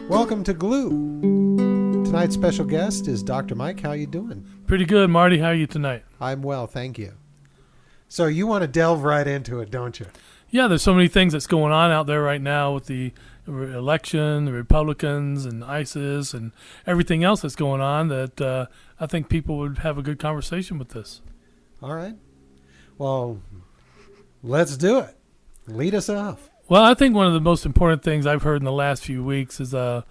Welcome to Glue. Tonight's special guest is Dr. Mike. How you doing? Pretty good, Marty. How are you tonight? I'm well, thank you. So you want to delve right into it, don't you? Yeah, there's so many things that's going on out there right now with the election, the Republicans, and ISIS, and everything else that's going on that I think people would have a good conversation with this. All right. Well, let's do it. Lead us off. Well, I think one of the most important things I've heard in the last few weeks is I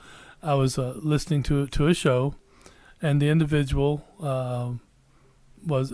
was listening to a show, and the individual it was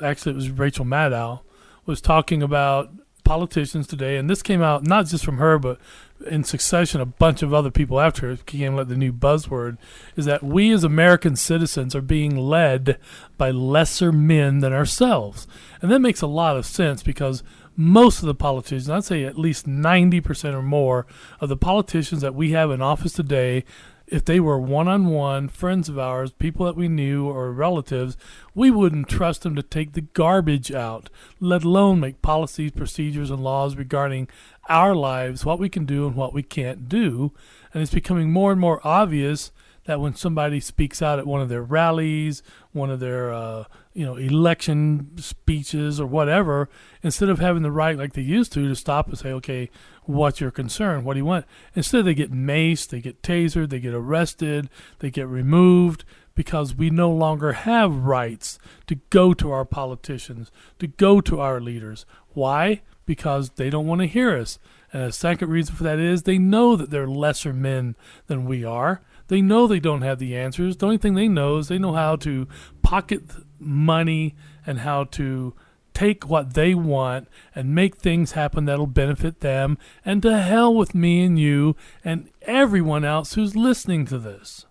Rachel Maddow, was talking about politicians today, and this came out not just from her, but in succession a bunch of other people after her. It became like the new buzzword, is that we as American citizens are being led by lesser men than ourselves. And that makes a lot of sense because most of the politicians, I'd say at least 90% or more of the politicians that we have in office today, if they were one-on-one friends of ours, people that we knew or relatives, we wouldn't trust them to take the garbage out, let alone make policies, procedures, and laws regarding our lives, what we can do and what we can't do. And it's becoming more and more obvious that when somebody speaks out at one of their rallies, one of their election speeches or whatever, instead of having the right like they used to stop and say, okay, what's your concern? What do you want? Instead, they get maced, they get tasered, they get arrested, they get removed because we no longer have rights to go to our politicians, to go to our leaders. Why? Because they don't want to hear us. And the second reason for that is they know that they're lesser men than we are. They know they don't have the answers. The only thing they know is they know how to pocket money and how to take what they want and make things happen that'll benefit them. And to hell with me and you and everyone else who's listening to this.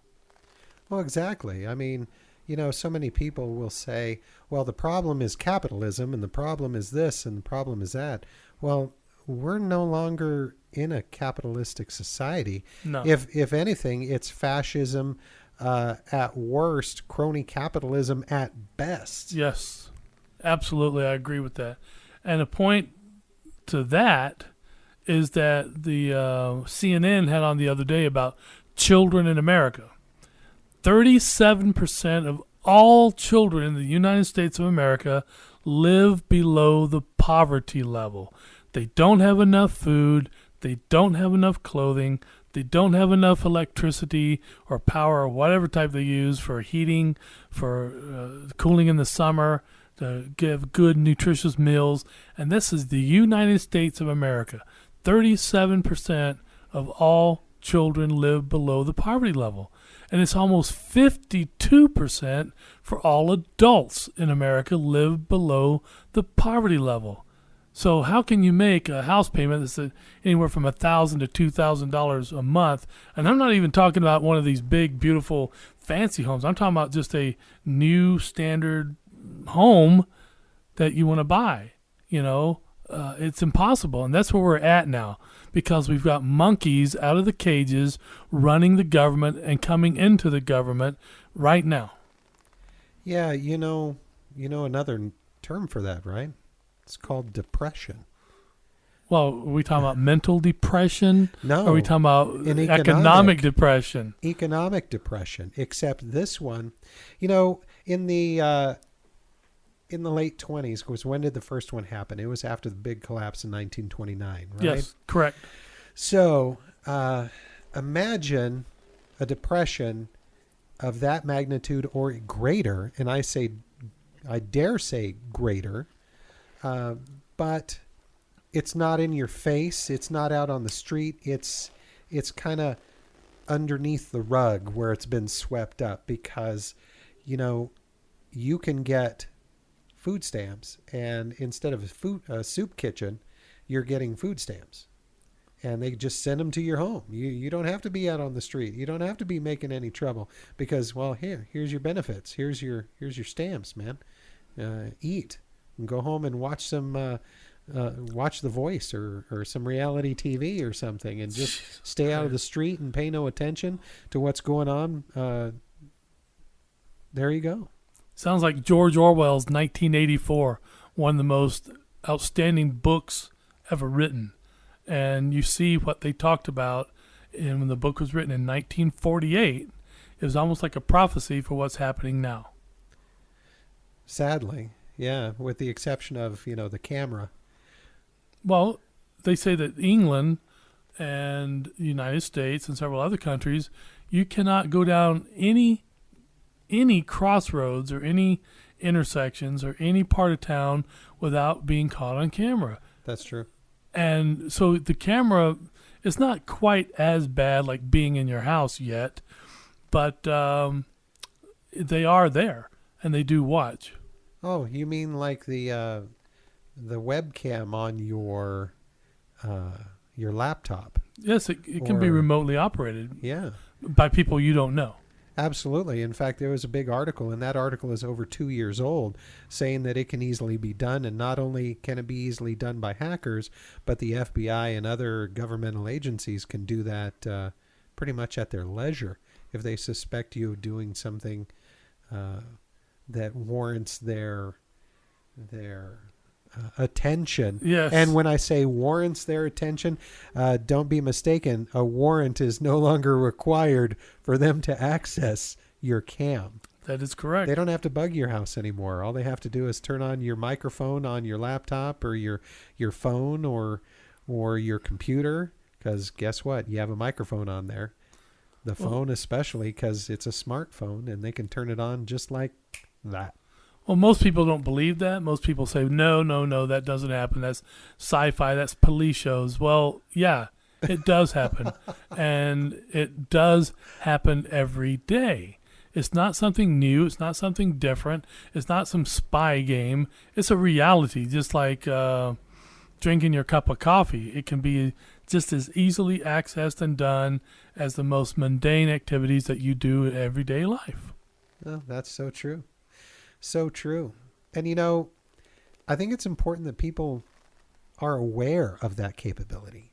Well, exactly. I mean, so many people will say, well, the problem is capitalism and the problem is this and the problem is that. Well, we're no longer in a capitalistic society. No. If anything, it's fascism at worst, crony capitalism at best. Yes, absolutely. I agree with that. And a point to that is that the CNN had on the other day about children in America. 37% of all children in the United States of America live below the poverty level. They don't have enough food. They don't have enough clothing. They don't have enough electricity or power or whatever type they use for heating, for cooling in the summer, to give good, nutritious meals. And this is the United States of America. 37% of all children live below the poverty level. And it's almost 52% for all adults in America live below the poverty level. So how can you make a house payment that's anywhere from $1,000 to $2,000 a month? And I'm not even talking about one of these big, beautiful, fancy homes. I'm talking about just a new standard home that you want to buy. It's impossible. And that's where we're at now because we've got monkeys out of the cages running the government and coming into the government right now. Yeah, another term for that, right? It's called depression. Well, are we talking about mental depression? No. Or are we talking about economic depression? Economic depression, except this one, in the late 20s, because when did the first one happen? It was after the big collapse in 1929, right? Yes, correct. So imagine a depression of that magnitude or greater, and I dare say greater, but it's not in your face. It's not out on the street. It's kind of underneath the rug where it's been swept up because, you can get food stamps, and instead of a soup kitchen, you're getting food stamps, and they just send them to your home. You don't have to be out on the street. You don't have to be making any trouble because, well, here's your benefits. Here's your stamps, man. Eat and go home and watch watch The Voice or some reality TV or something, and just stay out of the street and pay no attention to what's going on. There you go. Sounds like George Orwell's 1984, one of the most outstanding books ever written. And you see what they talked about And when the book was written in 1948, it was almost like a prophecy for what's happening now. Sadly, yeah, with the exception of, the camera. Well, they say that England and the United States and several other countries, you cannot go down any crossroads or any intersections or any part of town without being caught on camera. That's true. And so the camera is not quite as bad like being in your house yet, but they are there and they do watch. Oh, you mean like the webcam on your laptop? Yes, it can be remotely operated. Yeah. By people you don't know. Absolutely. In fact, there was a big article, and that article is over 2 years old, saying that it can easily be done. And not only can it be easily done by hackers, but the FBI and other governmental agencies can do that pretty much at their leisure if they suspect you of doing something that warrants their attention. Yes. And when I say warrants their attention, don't be mistaken. A warrant is no longer required for them to access your cam. That is correct. They don't have to bug your house anymore. All they have to do is turn on your microphone on your laptop or your phone or your computer, because guess what? You have a microphone on there. The phone especially, because it's a smartphone, and they can turn it on just like that. Well, most people don't believe that. Most people say, no, that doesn't happen. That's sci-fi. That's police shows. Well, yeah, it does happen. And it does happen every day. It's not something new. It's not something different. It's not some spy game. It's a reality, just like drinking your cup of coffee. It can be just as easily accessed and done as the most mundane activities that you do in everyday life. Oh, that's so true. So true. And, I think it's important that people are aware of that capability,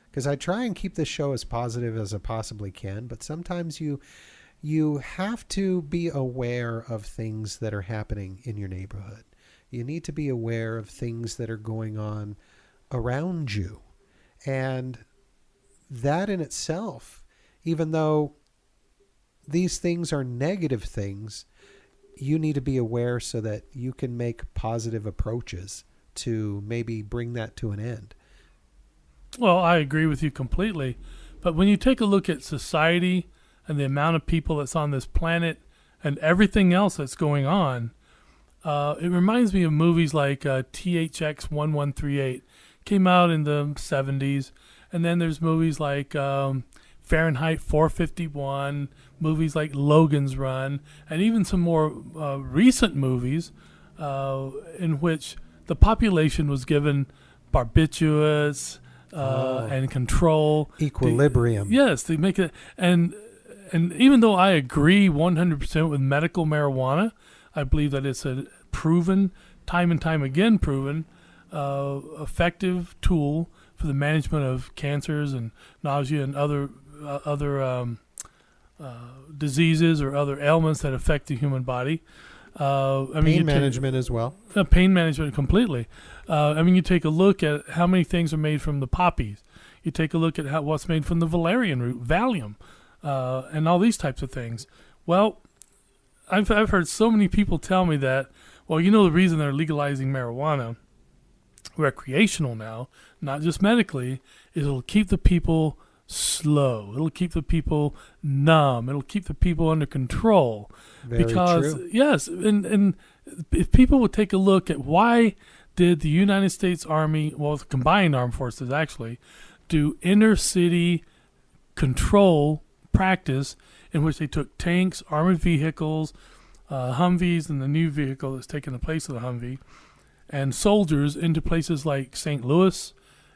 because I try and keep this show as positive as I possibly can, but sometimes you have to be aware of things that are happening in your neighborhood. You need to be aware of things that are going on around you. And that in itself, even though these things are negative things, you need to be aware so that you can make positive approaches to maybe bring that to an end. Well, I agree with you completely. But when you take a look at society and the amount of people that's on this planet and everything else that's going on, it reminds me of movies like THX 1138. Came out in the 70s. And then there's movies like Fahrenheit 451, movies like Logan's Run, and even some more recent movies in which the population was given barbiturates and control. Equilibrium. Yes, they make it. And even though I agree 100% with medical marijuana, I believe that it's a proven, time and time again proven, effective tool for the management of cancers and nausea and other diseases or other ailments that affect the human body. Pain management as well. Pain management completely. You take a look at how many things are made from the poppies. You take a look at what's made from the valerian root, Valium, and all these types of things. Well, I've heard so many people tell me that, the reason they're legalizing marijuana recreational now, not just medically, is it'll keep the people slow. It'll keep the people numb. It'll keep the people under control. Very true. Yes, and if people would take a look at why did the United States Army, the combined armed forces actually, do inner city control practice in which they took tanks, armored vehicles, Humvees, and the new vehicle that's taken the place of the Humvee, and soldiers into places like St. Louis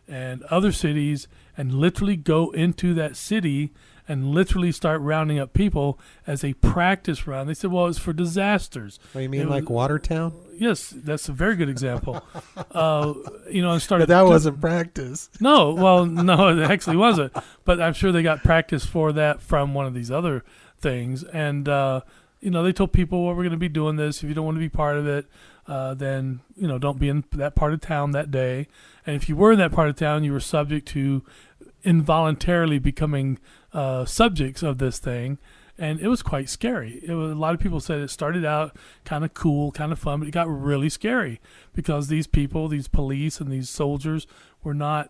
and other cities, and literally go into that city and literally start rounding up people as a practice round. They said, it's for disasters. Oh, you mean like Watertown? Yes, that's a very good example. And started. But that wasn't practice. No, it actually wasn't. But I'm sure they got practice for that from one of these other things. And, they told people, we're going to be doing this. If you don't want to be part of it, then, don't be in that part of town that day. And if you were in that part of town, you were subject to involuntarily becoming subjects of this thing. And it was quite scary. A lot of people said it started out kind of cool, kind of fun, but it got really scary because these people, these police and these soldiers were not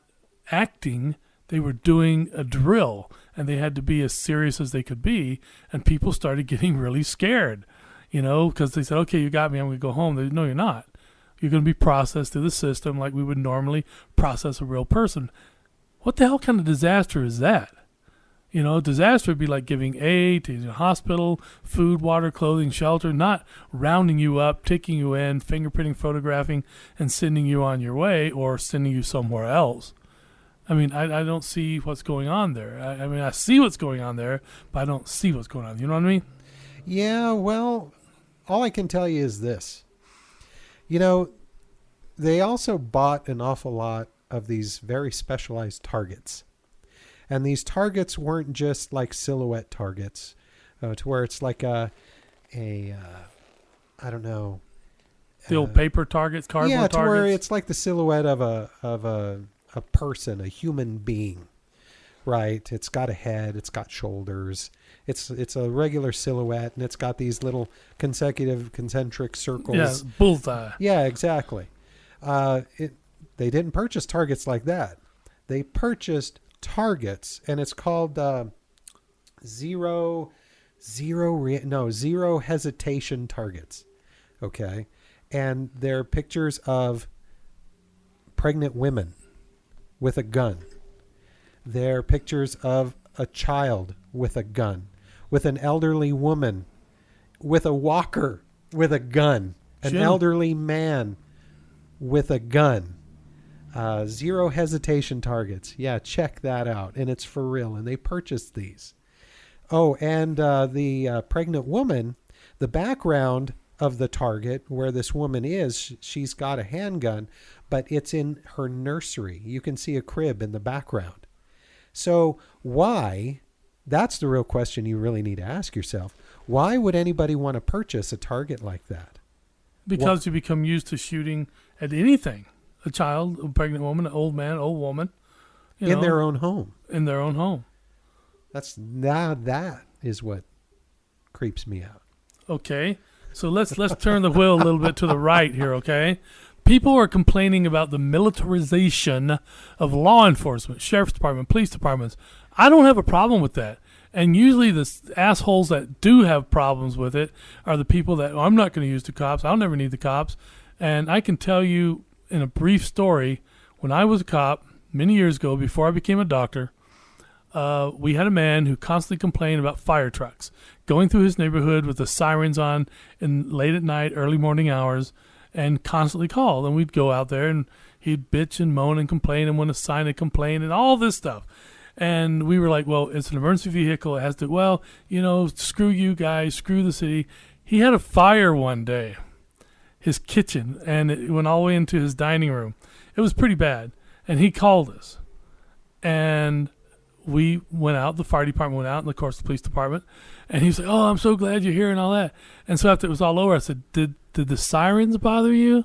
acting. They were doing a drill, and they had to be as serious as they could be. And people started getting really scared, because they said, okay, you got me, I'm going to go home. They said, no, you're not. You're going to be processed through the system like we would normally process a real person. What the hell kind of disaster is that? Disaster would be like giving aid to the hospital, food, water, clothing, shelter, not rounding you up, taking you in, fingerprinting, photographing, and sending you on your way or sending you somewhere else. I mean, I don't see what's going on there. I see what's going on there, but I don't see what's going on. You know what I mean? Yeah, well, all I can tell you is this. They also bought an awful lot of these very specialized targets. And these targets weren't just like silhouette targets, to where it's like I don't know. The old paper targets, cardboard targets? Yeah, to where it's like the silhouette of a person, a human being, right? It's got a head, it's got shoulders. It's a regular silhouette, and it's got these little consecutive concentric circles. Yeah, bullseye. Yeah, exactly. They didn't purchase targets like that. They purchased targets, and it's called zero hesitation targets. Okay. And they're pictures of pregnant women with a gun. They're pictures of a child with a gun, with an elderly woman with a walker with a gun, an elderly man with a gun. Zero hesitation targets. Yeah, check that out. And it's for real. And they purchased these. Oh, and the pregnant woman, the background of the target where this woman is, she's got a handgun, but it's in her nursery. You can see a crib in the background. So why? That's the real question you really need to ask yourself. Why would anybody want to purchase a target like that? Because you become used to shooting at anything. A child, a pregnant woman, an old man, old woman. In their own home. In their own home. That is what creeps me out. Okay. So let's turn the wheel a little bit to the right here, okay? People are complaining about the militarization of law enforcement, sheriff's department, police departments. I don't have a problem with that. And usually the assholes that do have problems with it are the people that, I'm not going to use the cops. I'll never need the cops. And I can tell you in a brief story, when I was a cop many years ago, before I became a doctor, we had a man who constantly complained about fire trucks going through his neighborhood with the sirens on in late at night, early morning hours, and constantly called. And we'd go out there and he'd bitch and moan and complain and want to sign a complaint and all this stuff. And we were like, well, it's an emergency vehicle. It has to, screw you guys, screw the city. He had a fire one day, his kitchen, and it went all the way into his dining room. It was pretty bad. And he called us. And we went out, the fire department went out, and of course the police department. And he was like, oh, I'm so glad you're here and all that. And so after it was all over, I said, did the sirens bother you?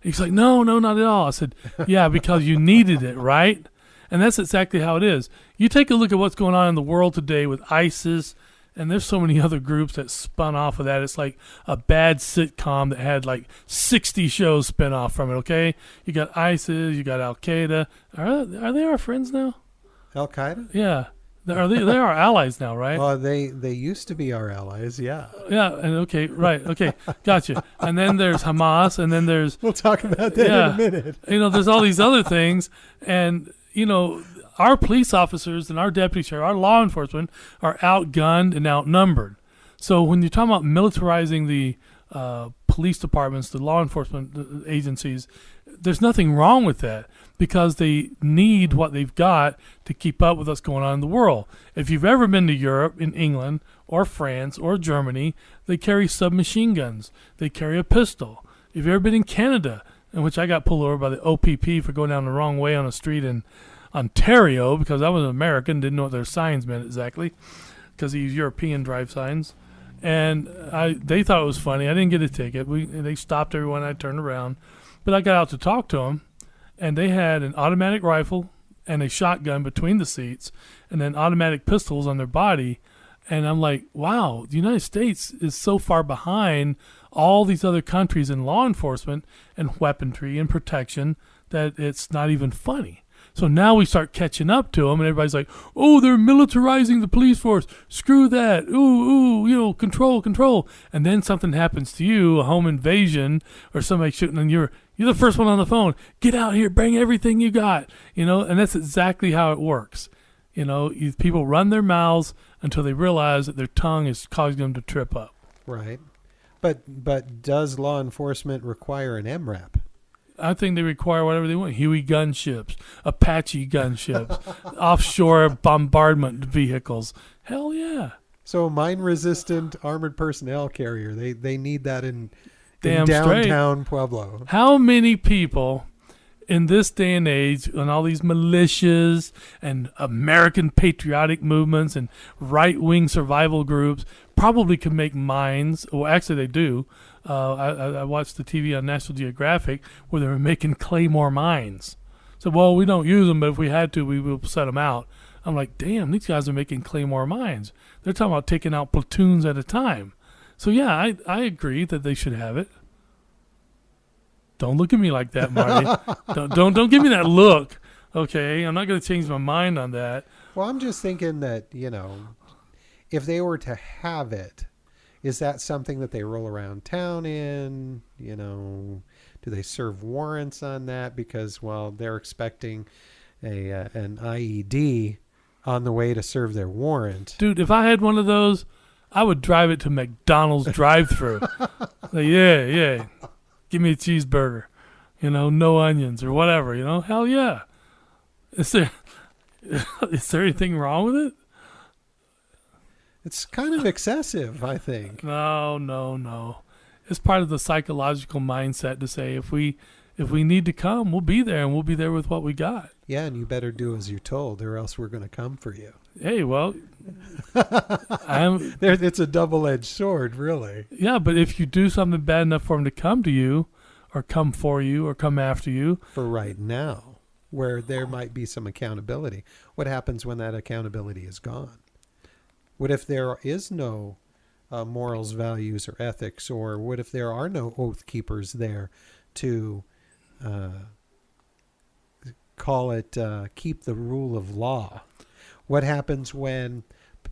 He's like, no, not at all. I said, yeah, because you needed it, right? And that's exactly how it is. You take a look at what's going on in the world today with ISIS, and there's so many other groups that spun off of that. It's like a bad sitcom that had like 60 shows spin off from it, okay? You got ISIS, you got Al-Qaeda. Are they our friends now? Al-Qaeda? Yeah. Are they our allies now, right? Well, they used to be our allies, yeah. Yeah, and okay, right, okay, gotcha. And then there's Hamas, and then there's... We'll talk about that in a minute. There's all these other things, and, our police officers and our deputy sheriff, our law enforcement are outgunned and outnumbered. So when you're talking about militarizing the police departments, the law enforcement agencies, there's nothing wrong with that because they need what they've got to keep up with what's going on in the world. If you've ever been to Europe, in England, or France, or Germany, they carry submachine guns. They carry a pistol. If you've ever been in Canada, in which I got pulled over by the OPP for going down the wrong way on a street in Ontario because I was an American, didn't know what their signs meant exactly because they use European drive signs. And they thought it was funny. I didn't get a ticket. They stopped everyone. I turned around. But I got out to talk to them, and they had an automatic rifle and a shotgun between the seats, and then automatic pistols on their body. And I'm like, wow, the United States is so far behind all these other countries in law enforcement and weaponry and protection that it's not even funny. So now we start catching up to them, and everybody's like, oh, they're militarizing the police force. Screw that. Ooh, control. And then something happens to you, a home invasion, or somebody shooting, and you're the first one on the phone. Get out here, bring everything you got. And that's exactly how it works. People run their mouths until they realize that their tongue is causing them to trip up. Right. But does law enforcement require an MRAP? I think they require whatever they want. Huey gunships, Apache gunships, offshore bombardment vehicles. Hell yeah. So a mine-resistant armored personnel carrier, they need that in Damn downtown straight. Pueblo. How many people in this day and age, and all these militias and American patriotic movements and right-wing survival groups probably could make mines? Well, actually they do. I watched the TV on National Geographic where they were making claymore mines. So, well, we don't use them, but if we had to, we will set them out. I'm like, damn, these guys are making claymore mines. They're talking about taking out platoons at a time. So, yeah, I agree that they should have it. Don't look at me like that, Marty. don't give me that look. Okay, I'm not going to change my mind on that. Well, I'm just thinking that, if they were to have it, is that something that they roll around town in? Do they serve warrants on that? Because, well, they're expecting an IED on the way to serve their warrant. Dude, if I had one of those, I would drive it to McDonald's drive-thru. Like, yeah. Give me a cheeseburger. No onions or whatever, Hell yeah. Is there anything wrong with it? It's kind of excessive, I think. No. It's part of the psychological mindset to say if we need to come, we'll be there, and we'll be there with what we got. Yeah, and you better do as you're told, or else we're going to come for you. Hey, well, it's a double-edged sword, really. Yeah, but if you do something bad enough for them to come to you, or come for you, or come after you. For right now, where there might be some accountability. What happens when that accountability is gone? What if there is no morals, values, or ethics? Or what if there are no oath keepers there to call it keep the rule of law? What happens when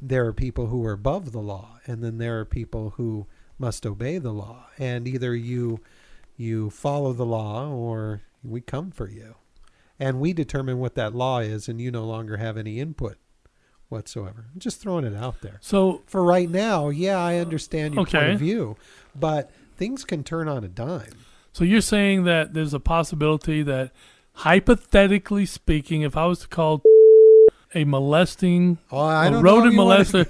there are people who are above the law, and then there are people who must obey the law? And either you follow the law or we come for you. And we determine what that law is, and you no longer have any input whatsoever. I'm just throwing it out there. So for right now, yeah, I understand your point okay. of view, but things can turn on a dime. So you're saying that there's a possibility that, hypothetically speaking, if I was to call a molesting, rodent molester,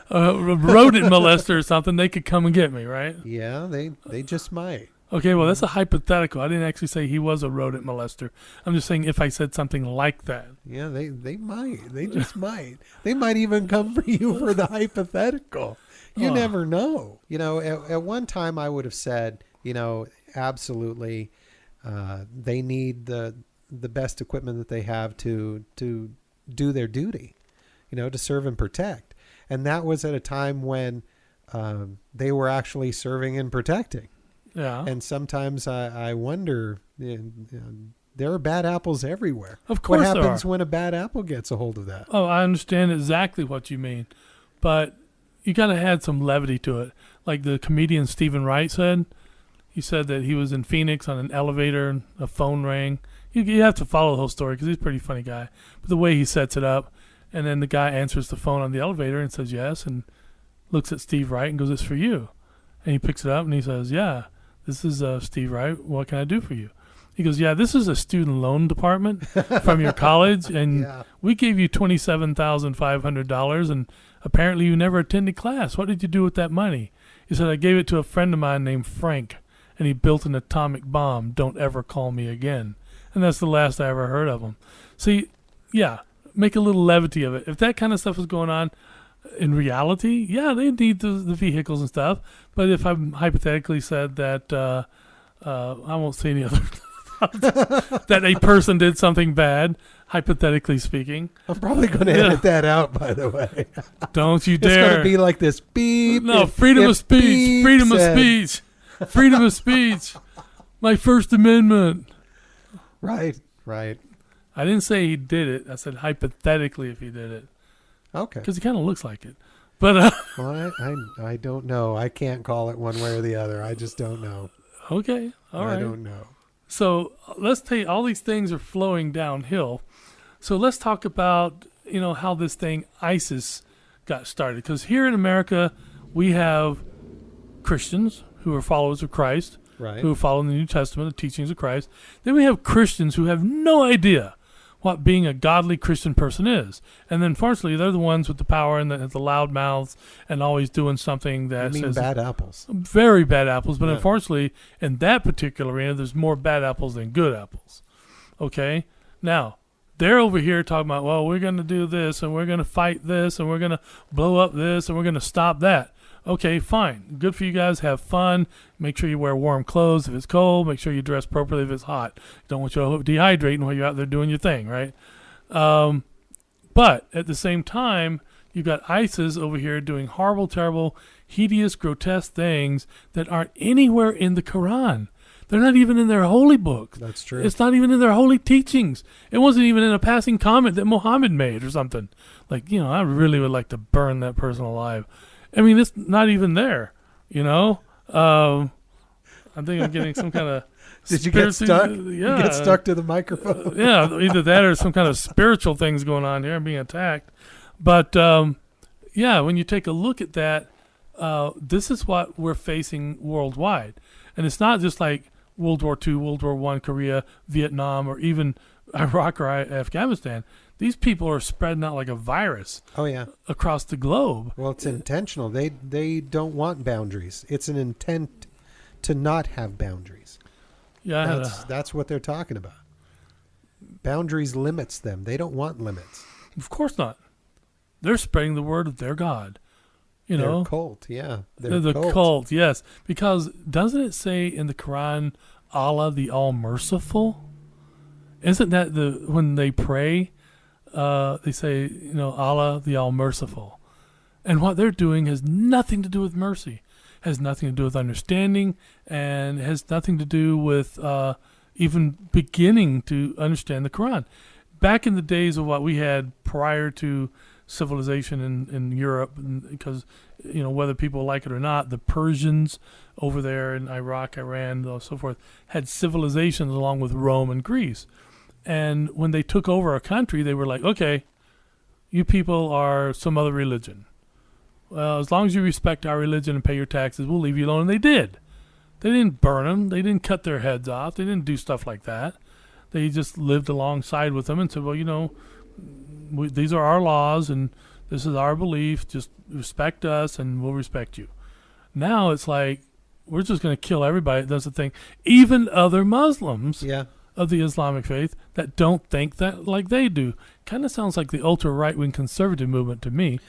a rodent molester or something, they could come and get me, right? Yeah, they just might. Okay, well, that's a hypothetical. I didn't actually say he was a rodent molester. I'm just saying if I said something like that. Yeah, they might. They just might. They might even come for you for the hypothetical. You never know. At one time I would have said, absolutely, they need the best equipment that they have to do their duty, to serve and protect. And that was at a time when they were actually serving and protecting. Yeah. And sometimes I wonder, there are bad apples everywhere. Of course what happens when a bad apple gets a hold of that? Oh, I understand exactly what you mean. But you got to add some levity to it. Like the comedian Stephen Wright said. He said that he was in Phoenix on an elevator and a phone rang. You have to follow the whole story because he's a pretty funny guy. But the way he sets it up, and then the guy answers the phone on the elevator and says yes, and looks at Steve Wright and goes, "It's for you." And he picks it up and he says, "Yeah, this is Steve Wright. What can I do for you?" He goes, "Yeah, this is a student loan department from your college, and we gave you $27,500, and apparently you never attended class. What did you do with that money?" He said, "I gave it to a friend of mine named Frank, and he built an atomic bomb. Don't ever call me again." And that's the last I ever heard of him. See, yeah, make a little levity of it. If that kind of stuff is going on in reality, yeah, they need the vehicles and stuff. But if I hypothetically said that, I won't say any other, that a person did something bad, hypothetically speaking. I'm probably going to edit that out, by the way. Don't you It's going dare. to be like this beep. No, if- freedom if of speech. beep Freedom of said- speech. Freedom of speech. My First Amendment. Right. I didn't say he did it. I said hypothetically if he did it. Okay. Because he kind of looks like it. But, Well, I don't know. I can't call it one way or the other. I just don't know. okay. All right. I don't know. So let's take all these things are flowing downhill. So let's talk about, how this thing ISIS got started. Because here in America, we have Christians who are followers of Christ, Right. who follow the New Testament, the teachings of Christ. Then we have Christians who have no idea what being a godly Christian person is. And then, unfortunately, they're the ones with the power and the loud mouths and always doing something that I mean says bad apples. very bad apples. But Yeah. unfortunately, in that particular arena, there's more bad apples than good apples. Okay? Now, they're over here talking about, well, we're going to do this and we're going to fight this and we're going to blow up this and we're going to stop that. Okay, fine. Good for you guys. Have fun. Make sure you wear warm clothes if it's cold. Make sure you dress appropriately if it's hot. Don't want you dehydrating while you're out there doing your thing, right? But at the same time, you've got ISIS over here doing horrible, terrible, hideous, grotesque things that aren't anywhere in the Quran. They're not even in their holy book. That's true. It's not even in their holy teachings. It wasn't even in a passing comment that Muhammad made or something. Like, I really would like to burn that person alive. I mean, it's not even there, I think I'm getting some kind of Did you get stuck? Yeah. You get stuck to the microphone? Yeah, either that or some kind of spiritual things going on here. I'm being attacked. But, when you take a look at that, this is what we're facing worldwide. And it's not just like World War II, World War I, Korea, Vietnam, or even Iraq or Afghanistan. These people are spreading out like a virus Oh, yeah. across the globe. Well, it's intentional. They don't want boundaries. It's an intent to not have boundaries. Yeah, That's what they're talking about. Boundaries limits them. They don't want limits. of course not. They're spreading the word of their God. They're cult, yeah. They're the cult, yes. Because doesn't it say in the Quran, Allah the All-Merciful? Isn't that when they pray, they say, Allah the All-Merciful. And what they're doing has nothing to do with mercy, has nothing to do with understanding, and has nothing to do with even beginning to understand the Quran. Back in the days of what we had prior to civilization in Europe, because whether people like it or not, the Persians over there in Iraq, Iran, and so forth had civilizations along with Rome and Greece. And when they took over a country, they were like, okay, you people are some other religion. Well, as long as you respect our religion and pay your taxes, we'll leave you alone. And they did. They didn't burn them. They didn't cut their heads off. They didn't do stuff like that. They just lived alongside with them and said, well, these are our laws and this is our belief. Just respect us and we'll respect you. Now it's like, we're just going to kill everybody that does the thing. Even other Muslims of the Islamic faith that don't think that like they do. Kind of sounds like the ultra right-wing conservative movement to me.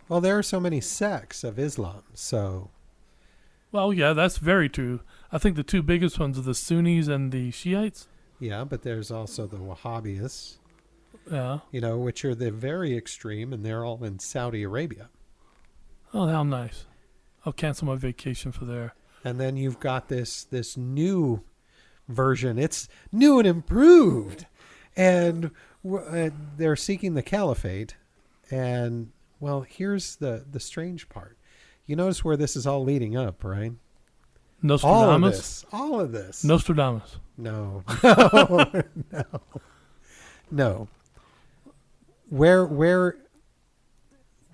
Well, there are so many sects of Islam, so... Well, yeah, that's very true. I think the two biggest ones are the Sunnis and the Shiites. Yeah, but there's also the Wahhabis, Yeah. which are the very extreme, and they're all in Saudi Arabia. Oh, how nice. I'll cancel my vacation for there. And then you've got this new version. It's new and improved. And they're seeking the caliphate. And, well, here's the strange part. You notice where this is all leading up, right? Nostradamus? All of this. Nostradamus. No. No. Where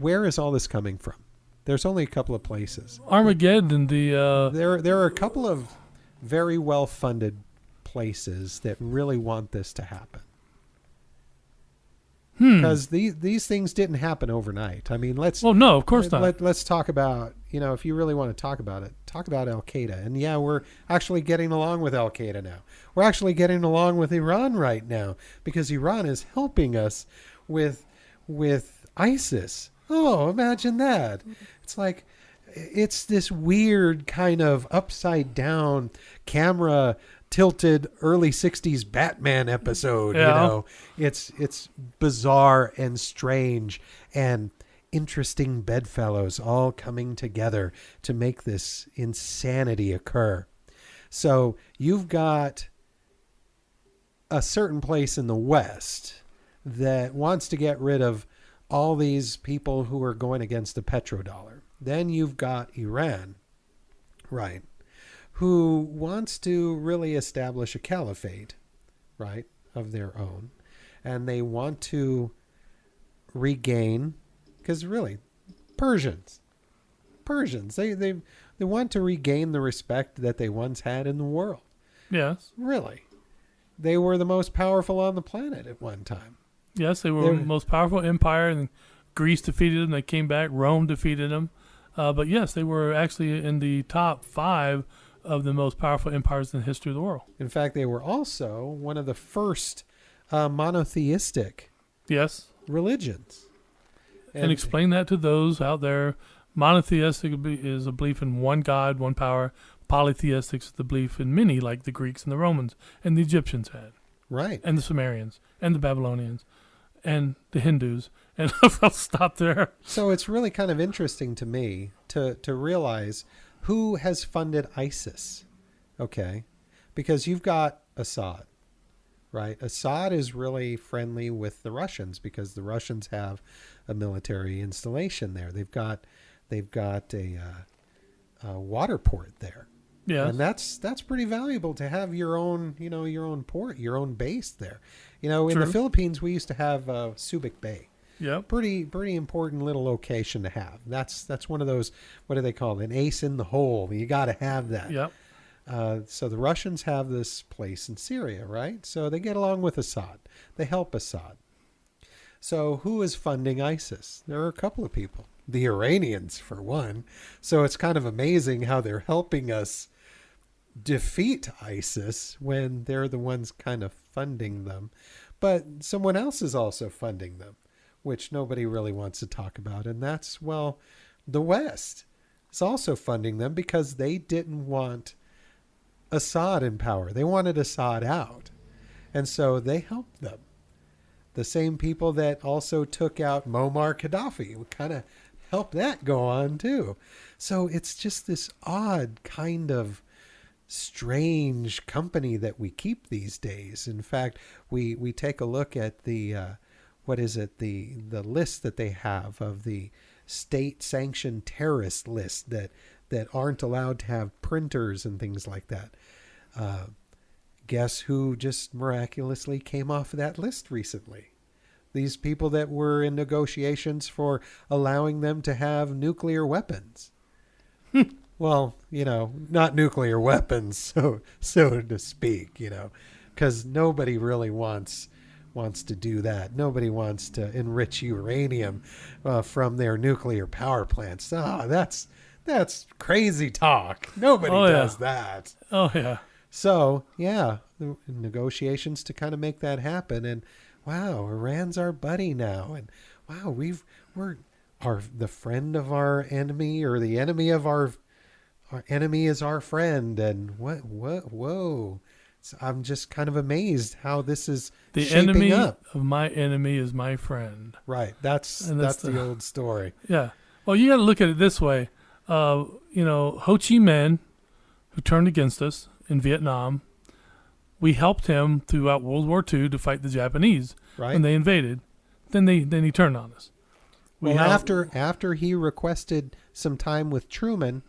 is all this coming from? There's only a couple of places. Armageddon, There are a couple of very well-funded places that really want this to happen. Because these things didn't happen overnight. I mean, Well, no, of course not. Let's talk about, if you really want to talk about it, talk about Al-Qaeda. And yeah, we're actually getting along with Al-Qaeda now. We're actually getting along with Iran right now because Iran is helping us with ISIS. Oh, imagine that. It's like, it's this weird kind of upside down camera tilted early 60s Batman episode. Yeah. You know, it's bizarre and strange and interesting bedfellows all coming together to make this insanity occur. So you've got a certain place in the West that wants to get rid of all these people who are going against the petrodollar. Then you've got Iran, right, who wants to really establish a caliphate, right, of their own. And they want to regain, because really, Persians, they want to regain the respect that they once had in the world. Yes. Really. They were the most powerful on the planet at one time. Yes, they were the most powerful empire, and Greece defeated them. They came back. Rome defeated them. But yes, they were actually in the top 5 of the most powerful empires in the history of the world. In fact, they were also one of the first monotheistic religions. And explain that to those out there. Monotheistic is a belief in one God, one power. Polytheistic is the belief in many, like the Greeks and the Romans and the Egyptians had. Right. And the Sumerians and the Babylonians and the Hindus. And I'll stop there. So it's really kind of interesting to me to realize who has funded ISIS. Okay. Because you've got Assad, right? Assad is really friendly with the Russians because the Russians have a military installation there. They've got a water port there. Yes. And that's pretty valuable to have your own port, your own base there. You know, in True. the Philippines, we used to have Subic Bay. Yep. Pretty important little location to have. That's one of those, what do they call it? An ace in the hole. You got to have that. Yep. So the Russians have this place in Syria, right? So they get along with Assad. They help Assad. So who is funding ISIS? There are a couple of people. The Iranians, for one. So it's kind of amazing how they're helping us defeat ISIS when they're the ones kind of funding them. But someone else is also funding them, which nobody really wants to talk about. And that's, well, the West is also funding them because they didn't want Assad in power. They wanted Assad out. And so they helped them. The same people that also took out Muammar Gaddafi would kind of help that go on too. So it's just this odd kind of strange company that we keep these days. In fact, we take a look at the the list that they have of the state-sanctioned terrorist list that aren't allowed to have printers and things like that. Guess who just miraculously came off of that list recently? These people that were in negotiations for allowing them to have nuclear weapons. Well, you know, not nuclear weapons, so to speak, you know, because nobody really wants to do that. Nobody wants to enrich uranium from their nuclear power plants. That's crazy talk. Nobody does that. Oh, yeah. So, yeah, the negotiations to kind of make that happen. And, wow, Iran's our buddy now. And, wow, we're the friend of our enemy, or the enemy of our enemy is our friend. And whoa. So I'm just kind of amazed how this is the shaping enemy up. of my enemy is my friend. Right. That's the old story. Yeah. Well, you got to look at it this way. Ho Chi Minh, who turned against us in Vietnam, we helped him throughout World War II to fight the Japanese when they invaded. Then he turned on us. After he requested some time with Truman,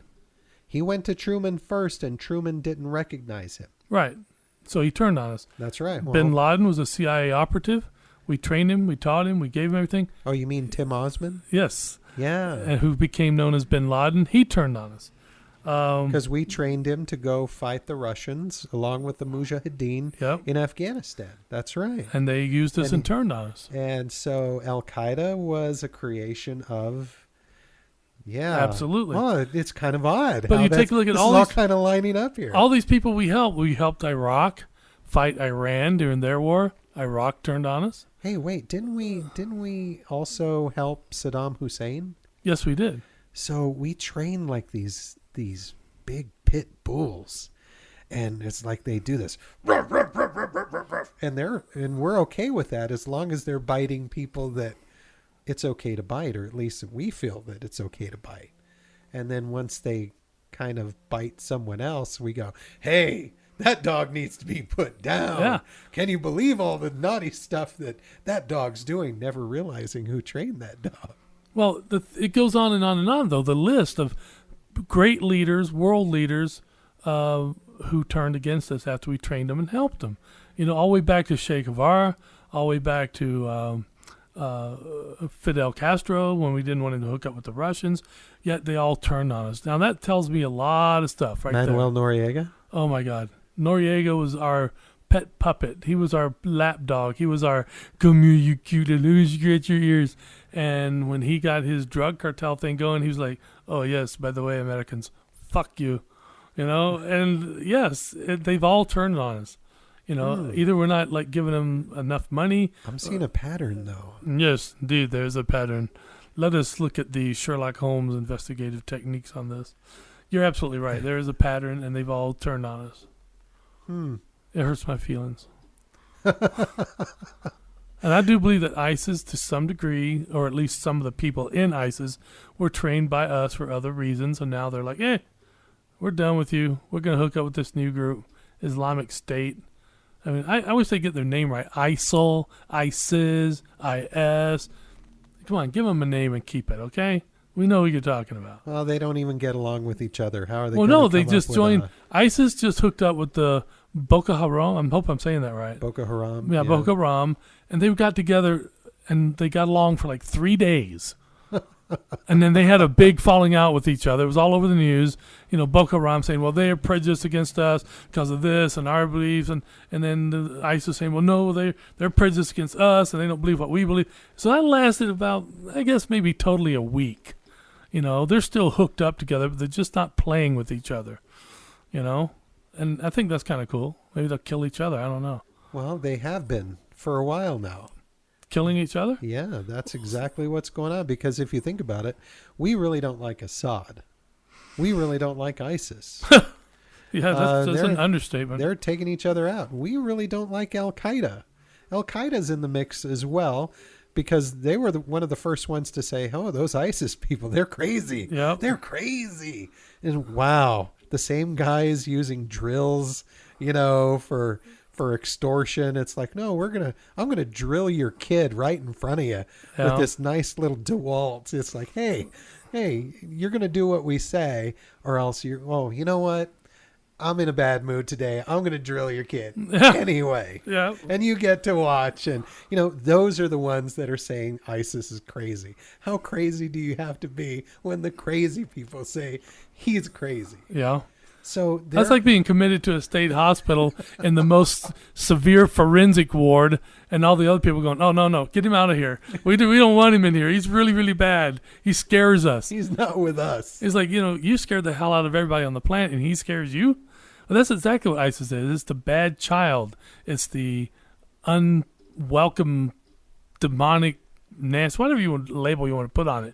he went to Truman first, and Truman didn't recognize him. Right. So he turned on us. That's right. Well, Bin Laden was a CIA operative. We trained him. We taught him. We gave him everything. Oh, you mean Tim Osman? Yes. Yeah. And who became known as Bin Laden. He turned on us. Because we trained him to go fight the Russians along with the Mujahideen in Afghanistan. That's right. And they used us and turned on us. And so Al-Qaeda was a creation of... Yeah. Absolutely. Oh, it's kind of odd. But you take a look at all kind of lining up here. All these people we helped. We helped Iraq fight Iran during their war. Iraq turned on us. Hey, wait, didn't we also help Saddam Hussein? Yes, we did. So we train like these big pit bulls. And it's like they do this, and we're okay with that as long as they're biting people that it's okay to bite, or at least we feel that it's okay to bite. And then once they kind of bite someone else, we go, hey, that dog needs to be put down. Yeah. Can you believe all the naughty stuff that dog's doing, never realizing who trained that dog? Well, it goes on and on and on, though. The list of great leaders, world leaders, who turned against us after we trained them and helped them. All the way back to Che Guevara, all the way back to Fidel Castro when we didn't want him to hook up with the Russians, yet they all turned on us. Now, that tells me a lot of stuff right Manuel there. Noriega? Oh, my God. Noriega was our pet puppet. He was our lap dog. He was our, come here, you cute, let me scratch your ears. And when he got his drug cartel thing going, he was like, oh, yes, by the way, Americans, fuck you. And yes, they've all turned on us. Either we're not like giving them enough money. I'm seeing a pattern, though. Yes, indeed, there's a pattern. Let us look at the Sherlock Holmes investigative techniques on this. You're absolutely right. There is a pattern, and they've all turned on us. It hurts my feelings. And I do believe that ISIS, to some degree, or at least some of the people in ISIS, were trained by us for other reasons, and now they're like, we're done with you. We're going to hook up with this new group, Islamic State. I mean, I wish they get their name right. ISIL, ISIS, IS. Come on, give them a name and keep it, okay? We know what you're talking about. Well, they don't even get along with each other. How are they? Well, no, they just joined. ISIS just hooked up with the Boko Haram. I hope I'm saying that right. Boko Haram. Yeah, Boko Haram. And they got together and they got along for like 3 days. And then they had a big falling out with each other. It was all over the news. Boko Haram saying, well, they are prejudiced against us because of this and our beliefs. And then the ISIS saying, well, no, they're prejudiced against us and they don't believe what we believe. So that lasted about, I guess, maybe totally a week. They're still hooked up together, but they're just not playing with each other. And I think that's kind of cool. Maybe they'll kill each other. I don't know. Well, they have been for a while now. Killing each other? Yeah, that's exactly what's going on. Because if you think about it, we really don't like Assad. We really don't like ISIS. Yeah, that's an understatement. They're taking each other out. We really don't like Al-Qaeda. Al-Qaeda's in the mix as well because they were one of the first ones to say, oh, those ISIS people, they're crazy. Yep. They're crazy. And wow, the same guys using drills, for extortion. It's like, no, I'm gonna drill your kid right in front of you with this nice little DeWalt. It's like, hey, you're gonna do what we say, or else you know what? I'm in a bad mood today. I'm gonna drill your kid anyway. Yeah. And you get to watch, and those are the ones that are saying ISIS is crazy. How crazy do you have to be when the crazy people say he's crazy? Yeah. So that's like being committed to a state hospital in the most severe forensic ward, and all the other people going, "Oh no, get him out of here. We don't want him in here. He's really, really bad. He scares us. He's not with us." It's like you scared the hell out of everybody on the planet, and he scares you. Well, that's exactly what ISIS is. It's the bad child. It's the unwelcome, demonic, nasty, whatever label you want to put on it.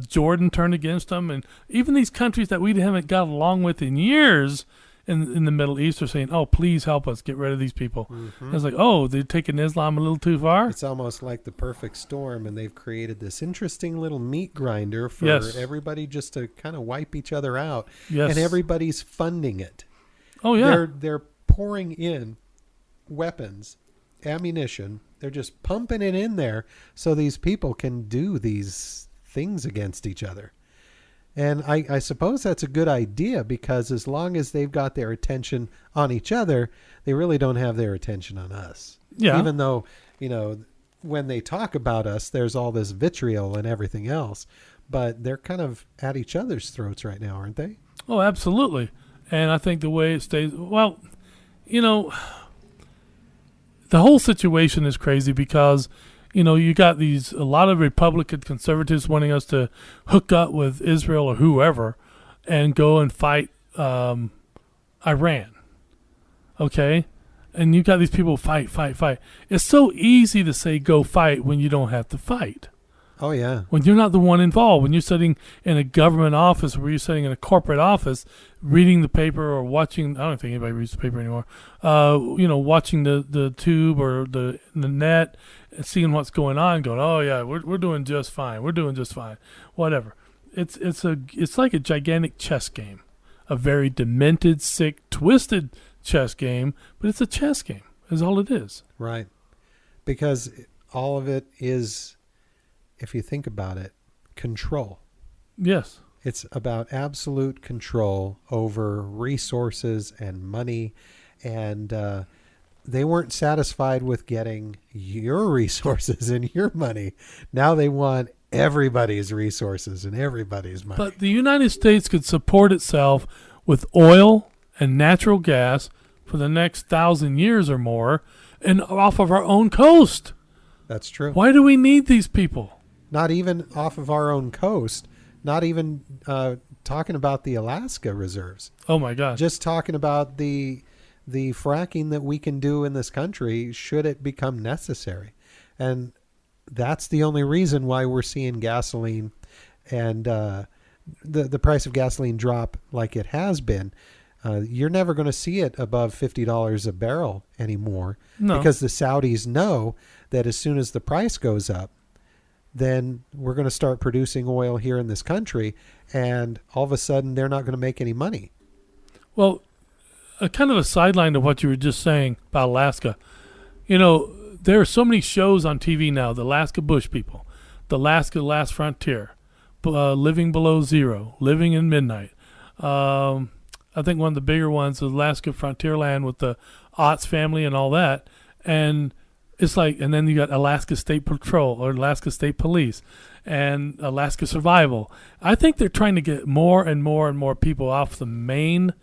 Jordan turned against them, and even these countries that we haven't got along with in years in the Middle East are saying, oh, please help us get rid of these people. Mm-hmm. It's like, oh, they're taking Islam a little too far? It's almost like the perfect storm, and they've created this interesting little meat grinder for everybody just to kind of wipe each other out. Yes. And everybody's funding it. Oh, yeah. They're pouring in weapons, ammunition. They're just pumping it in there so these people can do these things against each other. And I suppose that's a good idea, because as long as they've got their attention on each other, they really don't have their attention on us. Yeah. Even though, when they talk about us, there's all this vitriol and everything else. But they're kind of at each other's throats right now, aren't they? Oh, absolutely. And I think the way it stays, the whole situation is crazy because, you got a lot of Republican conservatives wanting us to hook up with Israel or whoever and go and fight Iran. Okay? And you got these people fight. It's so easy to say go fight when you don't have to fight. Oh, yeah. When you're not the one involved, when you're sitting in a government office or you're sitting in a corporate office reading the paper or watching, I don't think anybody reads the paper anymore, watching the tube or the net and seeing what's going on, going, oh, yeah, we're doing just fine. We're doing just fine. Whatever. It's like a gigantic chess game, a very demented, sick, twisted chess game, but it's a chess game is all it is. Right. Because all of it is, if you think about it, control. Yes. It's about absolute control over resources and money. And they weren't satisfied with getting your resources and your money. Now they want everybody's resources and everybody's money. But the United States could support itself with oil and natural gas for the next 1,000 years or more and off of our own coast. That's true. Why do we need these people? Not even off of our own coast. Not even talking about the Alaska reserves. Oh, my God. Just talking about the fracking that we can do in this country should it become necessary. And that's the only reason why we're seeing gasoline and the price of gasoline drop like it has been. You're never going to see it above $50 a barrel anymore. No. Because the Saudis know that as soon as the price goes up, then we're going to start producing oil here in this country, and all of a sudden they're not going to make any money. Well, a kind of a sideline to what you were just saying about Alaska. You know, there are so many shows on TV now, the Alaska Bush People, the Alaska Last Frontier, Living Below Zero, Living in Midnight. I think one of the bigger ones is Alaska Frontierland with the Otts family and all that. And it's like, and then you got Alaska State Patrol or Alaska State Police and Alaska Survival. I think they're trying to get more and more and more people off the mainland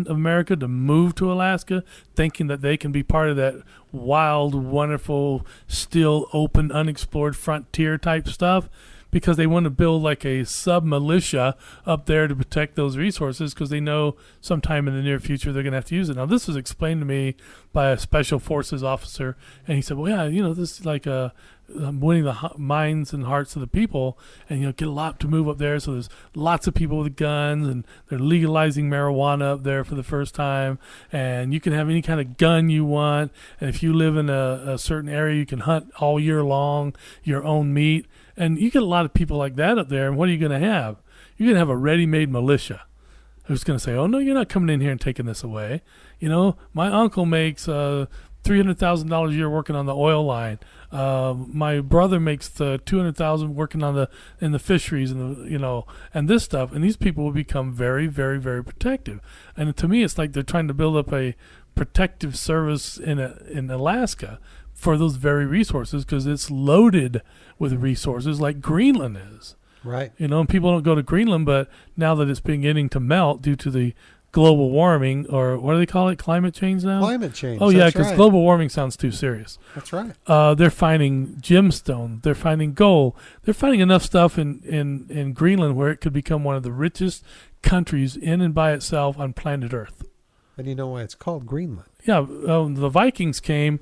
of America to move to Alaska, thinking that they can be part of that wild, wonderful, still open, unexplored frontier type stuff, because they want to build like a sub-militia up there to protect those resources because they know sometime in the near future they're going to have to use it. Now, this was explained to me by a special forces officer, and he said, well, yeah, this is like winning the minds and hearts of the people, and, get a lot to move up there. So there's lots of people with guns, and they're legalizing marijuana up there for the first time, and you can have any kind of gun you want, and if you live in a certain area, you can hunt all year long, your own meat. And you get a lot of people like that up there, and what are you going to have? You're going to have a ready-made militia who's going to say, oh, no, you're not coming in here and taking this away. My uncle makes $300,000 a year working on the oil line. My brother makes $200,000 working in the fisheries and this stuff. And these people will become very, very, very protective. And to me, it's like they're trying to build up a protective service in Alaska for those very resources, because it's loaded with resources like Greenland is. Right. And people don't go to Greenland, but now that it's beginning to melt due to the global warming, or what do they call it, climate change now? Climate change. Oh, yeah, that's because right. global warming sounds too serious. That's right. They're finding gemstone. They're finding gold. They're finding enough stuff in Greenland where it could become one of the richest countries in and by itself on planet Earth. And you know why it's called Greenland? Yeah, the Vikings came.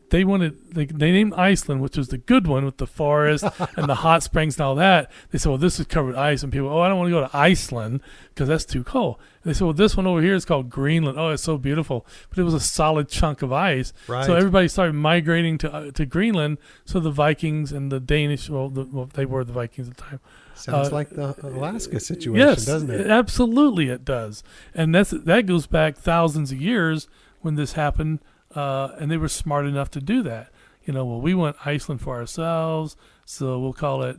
They named Iceland, which was the good one with the forest and the hot springs and all that. They said, well, this is covered with ice. And people, I don't want to go to Iceland because that's too cold. And they said, well, this one over here is called Greenland. Oh, it's so beautiful. But it was a solid chunk of ice. Right. So everybody started migrating to Greenland. So the Vikings and the Danish, they were the Vikings at the time. Sounds like the Alaska situation, yes, doesn't it? Absolutely it does. And that goes back thousands of years when this happened. And they were smart enough to do that. We want Iceland for ourselves, so we'll call it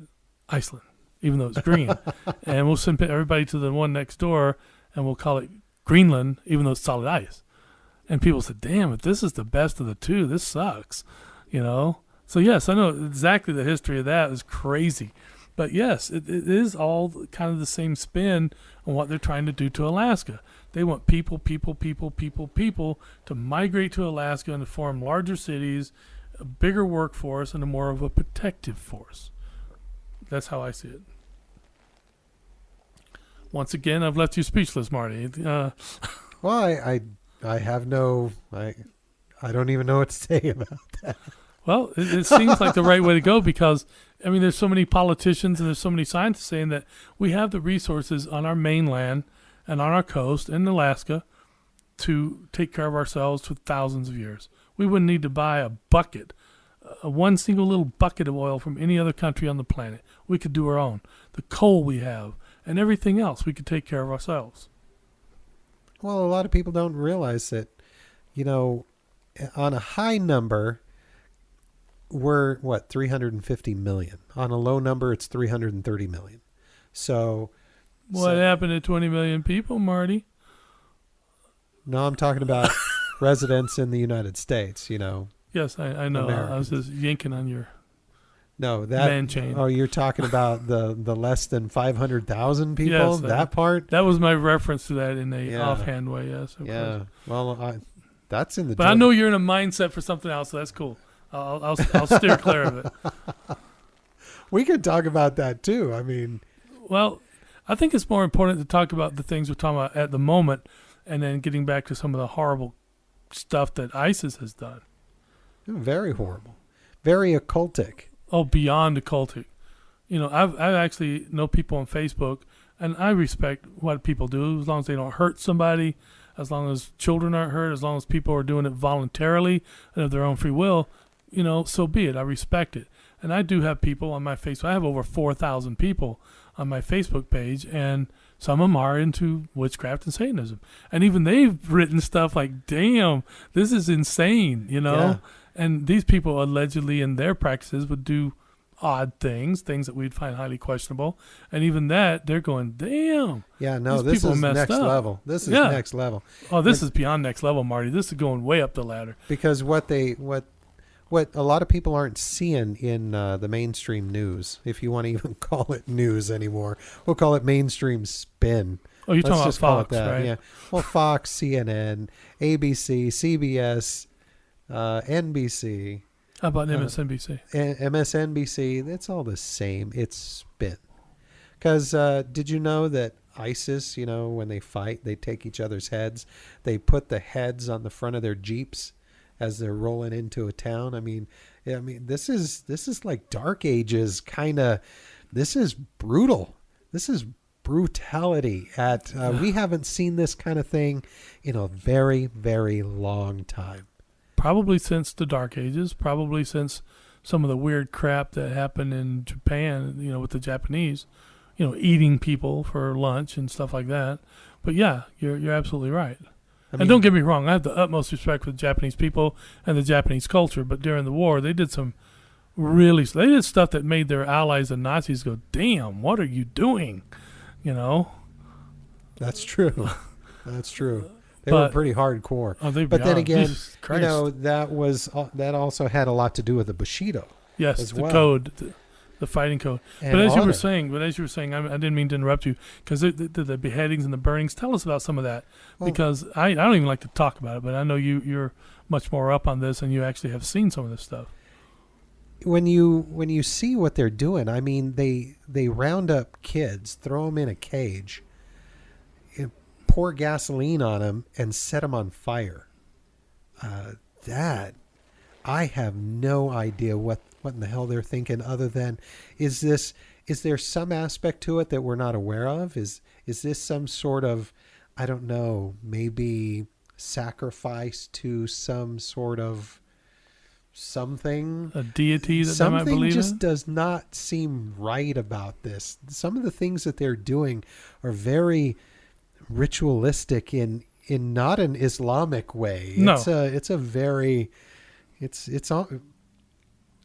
Iceland, even though it's green. And we'll send everybody to the one next door, and we'll call it Greenland, even though it's solid ice. And people said, damn, if this is the best of the two, this sucks, So, yes, I know exactly the history of that is crazy. But, yes, it is all kind of the same spin on what they're trying to do to Alaska. They want people to migrate to Alaska and to form larger cities, a bigger workforce, and a more of a protective force. That's how I see it. Once again, I've left you speechless, Marty. Well, I have no... I don't even know what to say about that. Well, it seems like the right way to go because, I mean, there's so many politicians and there's so many scientists saying that we have the resources on our mainland and on our coast in Alaska to take care of ourselves for thousands of years. We wouldn't need to buy a bucket, one single little bucket of oil from any other country on the planet. We could do our own. The coal we have and everything else, we could take care of ourselves. Well, a lot of people don't realize that, on a high number, we're 350 million. On a low number, it's 330 million. So what happened to 20 million people, Marty? No, I'm talking about residents in the United States, Yes, I know. I was just yanking on your man chain. Oh, you're talking about the less than 500,000 people? Yes, that part? That was my reference to that in a offhand way, yes. Of course. Well, that's in the... But I know you're in a mindset for something else, so that's cool. I'll steer clear of it. We could talk about that, too. I mean... Well, I think it's more important to talk about the things we're talking about at the moment and then getting back to some of the horrible stuff that ISIS has done. Very horrible. Very occultic. Oh, beyond occultic. I've actually know people on Facebook, and I respect what people do as long as they don't hurt somebody, as long as children aren't hurt, as long as people are doing it voluntarily and of their own free will, so be it. I respect it. And I do have people on my Facebook. I have over 4,000 people on my Facebook page, and some of them are into witchcraft and Satanism. And even they've written stuff like, damn, this is insane, Yeah. And these people allegedly in their practices would do odd things that we'd find highly questionable. And even that, they're going, damn. Yeah, no, this is next level. This is next level. Oh, this is beyond next level, Marty. This is going way up the ladder. Because what a lot of people aren't seeing in the mainstream news, if you want to even call it news anymore, we'll call it mainstream spin. Oh, you're talking Let's about just call Fox, right? Yeah. Well, Fox, CNN, ABC, CBS, NBC. How about MSNBC? MSNBC, it's all the same. It's spin. Because did you know that ISIS, when they fight, they take each other's heads. They put the heads on the front of their Jeeps as they're rolling into a town. I mean, this is like Dark Ages kind of. This is brutal. This is brutality. We haven't seen this kind of thing in a very, very long time. Probably since the Dark Ages. Probably since some of the weird crap that happened in Japan. With the Japanese, eating people for lunch and stuff like that. But yeah, you're absolutely right. And don't get me wrong, I have the utmost respect for the Japanese people and the Japanese culture, but during the war, they did stuff that made their allies, the Nazis, go, damn, what are you doing? That's true. That's true. They were pretty hardcore. Oh, but then again, that also had a lot to do with the Bushido. Yes, the code. The fighting code. But as you were saying, I didn't mean to interrupt you, because the beheadings and the burnings, tell us about some of that, because I don't even like to talk about it, but I know you're much more up on this and you actually have seen some of this stuff. When you see what they're doing, I mean, they round up kids, throw them in a cage, pour gasoline on them, and set them on fire. That I have no idea what in the hell they're thinking, other than is there some aspect to it that we're not aware of? Is this some sort of, I don't know, maybe sacrifice to some sort of something? A deity that something they might believe just in? Does not seem right about this. Some of the things that they're doing are very ritualistic in not an Islamic way. No. It's all,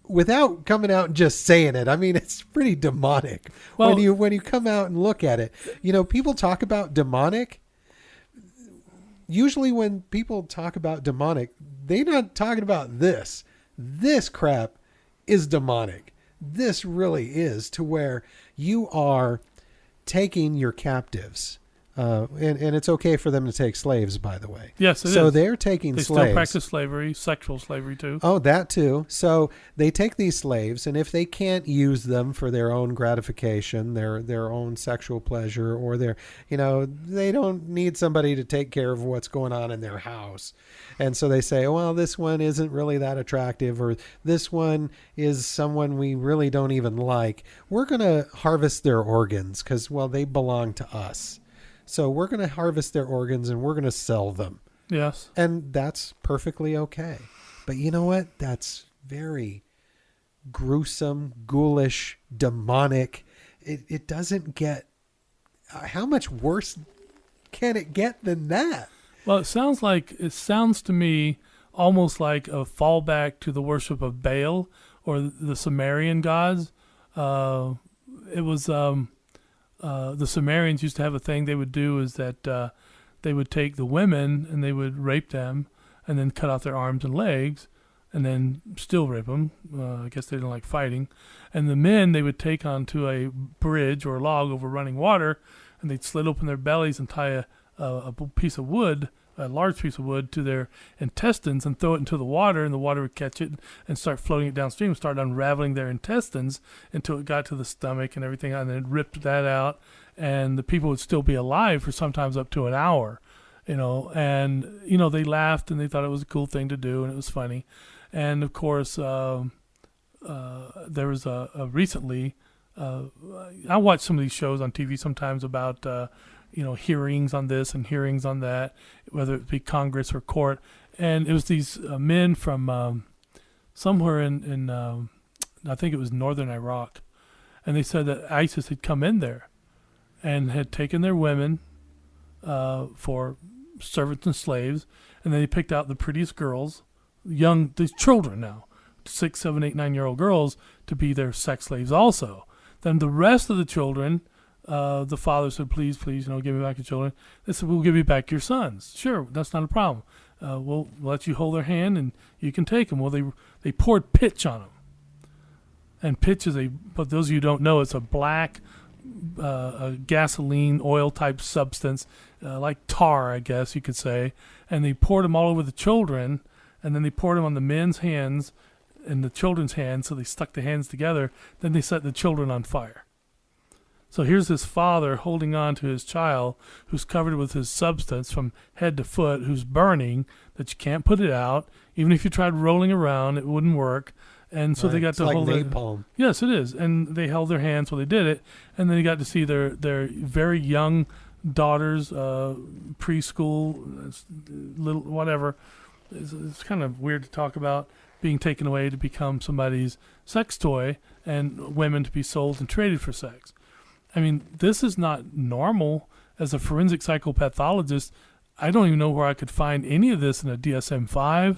without coming out and just saying it. I mean, it's pretty demonic. Well, when you come out and look at it, people talk about demonic. Usually when people talk about demonic, they're not talking about this. This crap is demonic. This really is, to where you are taking your captives, And it's okay for them to take slaves, by the way. Yes, it so is. they're taking They slaves. still practice slavery, sexual slavery too. Oh, that too. So they take these slaves, and if they can't use them for their own gratification, their own sexual pleasure, or they don't need somebody to take care of what's going on in their house. And so they say, well, this one isn't really that attractive, or this one is someone we really don't even like. We're going to harvest their organs because, well, they belong to us. So we're going to harvest their organs and we're going to sell them. Yes. And that's perfectly okay. But you know what? That's very gruesome, ghoulish, demonic. It doesn't get... how much worse can it get than that? Well, it sounds to me almost like a fallback to the worship of Baal or the Sumerian gods. It was... the Sumerians used to have a thing they would do is that they would take the women and they would rape them and then cut off their arms and legs and then still rape them. I guess they didn't like fighting. And the men they would take onto a bridge or a log over running water and they'd slit open their bellies and tie a piece of wood, a large piece of wood, to their intestines and throw it into the water, and the water would catch it and start floating it downstream and start unraveling their intestines until it got to the stomach and everything, and then it ripped that out, and the people would still be alive for sometimes up to an hour, and they laughed and they thought it was a cool thing to do and it was funny. And of course there was recently I watch some of these shows on TV sometimes about hearings on this and hearings on that, whether it be Congress or court. And it was these men from somewhere in I think it was northern Iraq. And they said that ISIS had come in there and had taken their women for servants and slaves. And then they picked out the prettiest girls, these children now, 6, 7, 8, 9-year-old girls, to be their sex slaves also. Then the rest of the children, the father said, please, give me back your children. They said, we'll give you back your sons. Sure, that's not a problem. We'll let you hold their hand and you can take them. Well, they poured pitch on them. And pitch but those of you who don't know, it's a black a gasoline oil type substance, like tar, I guess you could say. And they poured them all over the children, and then they poured them on the men's hands and the children's hands, so they stuck the hands together. Then they set the children on fire. So here's this father holding on to his child who's covered with his substance from head to foot, who's burning, that you can't put it out. Even if you tried rolling around, it wouldn't work. And so they got to hold napalm. Yes, it is. And they held their hands while they did it. And then they got to see their very young daughters, preschool, little whatever. It's kind of weird to talk about being taken away to become somebody's sex toy and women to be sold and traded for sex. I mean, this is not normal. As a forensic psychopathologist, I don't even know where I could find any of this in a DSM-5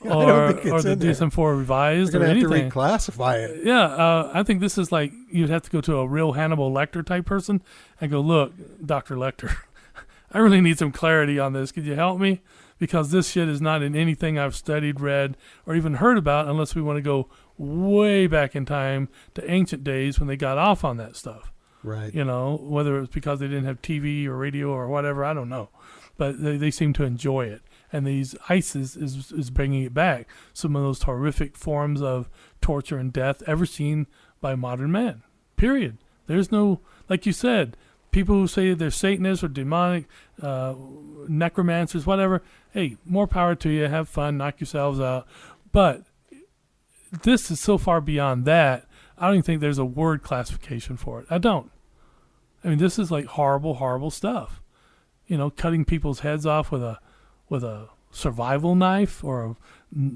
or the DSM-4 revised or anything. You're going to have to reclassify it. Yeah, I think this is like you'd have to go to a real Hannibal Lecter type person and go, look, Dr. Lecter, I really need some clarity on this. Could you help me? Because this shit is not in anything I've studied, read, or even heard about unless we want to go way back in time to ancient days when they got off on that stuff. Right. Whether it was because they didn't have TV or radio or whatever, I don't know. But they seem to enjoy it. And these ISIS is bringing it back. Some of those horrific forms of torture and death ever seen by modern man. Period. There's no, like you said, people who say they're Satanists or demonic, necromancers, whatever. Hey, more power to you. Have fun. Knock yourselves out. But this is so far beyond that. I don't even think there's a word classification for it. I don't. I mean, this is like horrible, horrible stuff. Cutting people's heads off with a survival knife or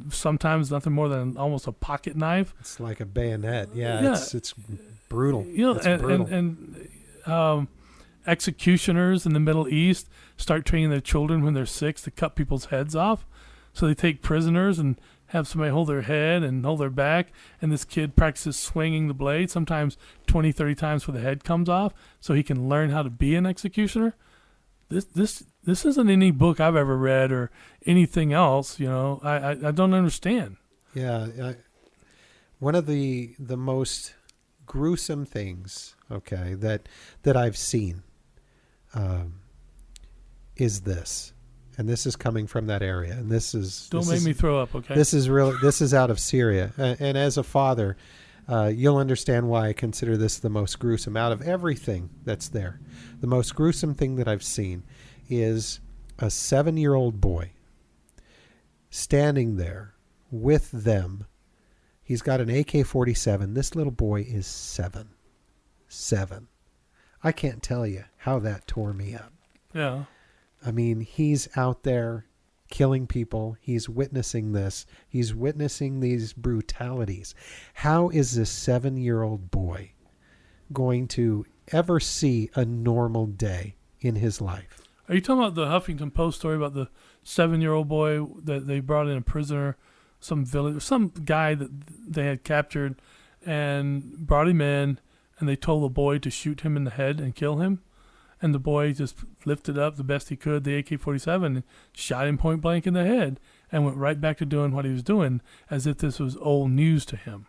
sometimes nothing more than almost a pocket knife. It's like a bayonet. Yeah. It's brutal. It's brutal. And executioners in the Middle East start training their children when they're 6 to cut people's heads off. So they take prisoners and have somebody hold their head and hold their back, and this kid practices swinging the blade, sometimes 20, 30 times before the head comes off, so he can learn how to be an executioner. This isn't any book I've ever read or anything else. I don't understand. Yeah, one of the most gruesome things, okay, that I've seen is this, and this is coming from that area, and this is Don't make me throw up, okay? This is out of Syria, and as a father, you'll understand why I consider this the most gruesome out of everything that's there. The most gruesome thing that I've seen is a 7-year-old boy standing there with them. He's got an AK-47. This little boy is 7. I can't tell you how that tore me up. Yeah. I mean, he's out there killing people. He's witnessing this. He's witnessing these brutalities. How is this 7-year-old boy going to ever see a normal day in his life? Are you talking about the Huffington Post story about the 7-year-old boy that they brought in a prisoner, some village, some guy that they had captured and brought him in, and they told the boy to shoot him in the head and kill him? And the boy just lifted up the best he could, the AK-47, and shot him point blank in the head and went right back to doing what he was doing as if this was old news to him.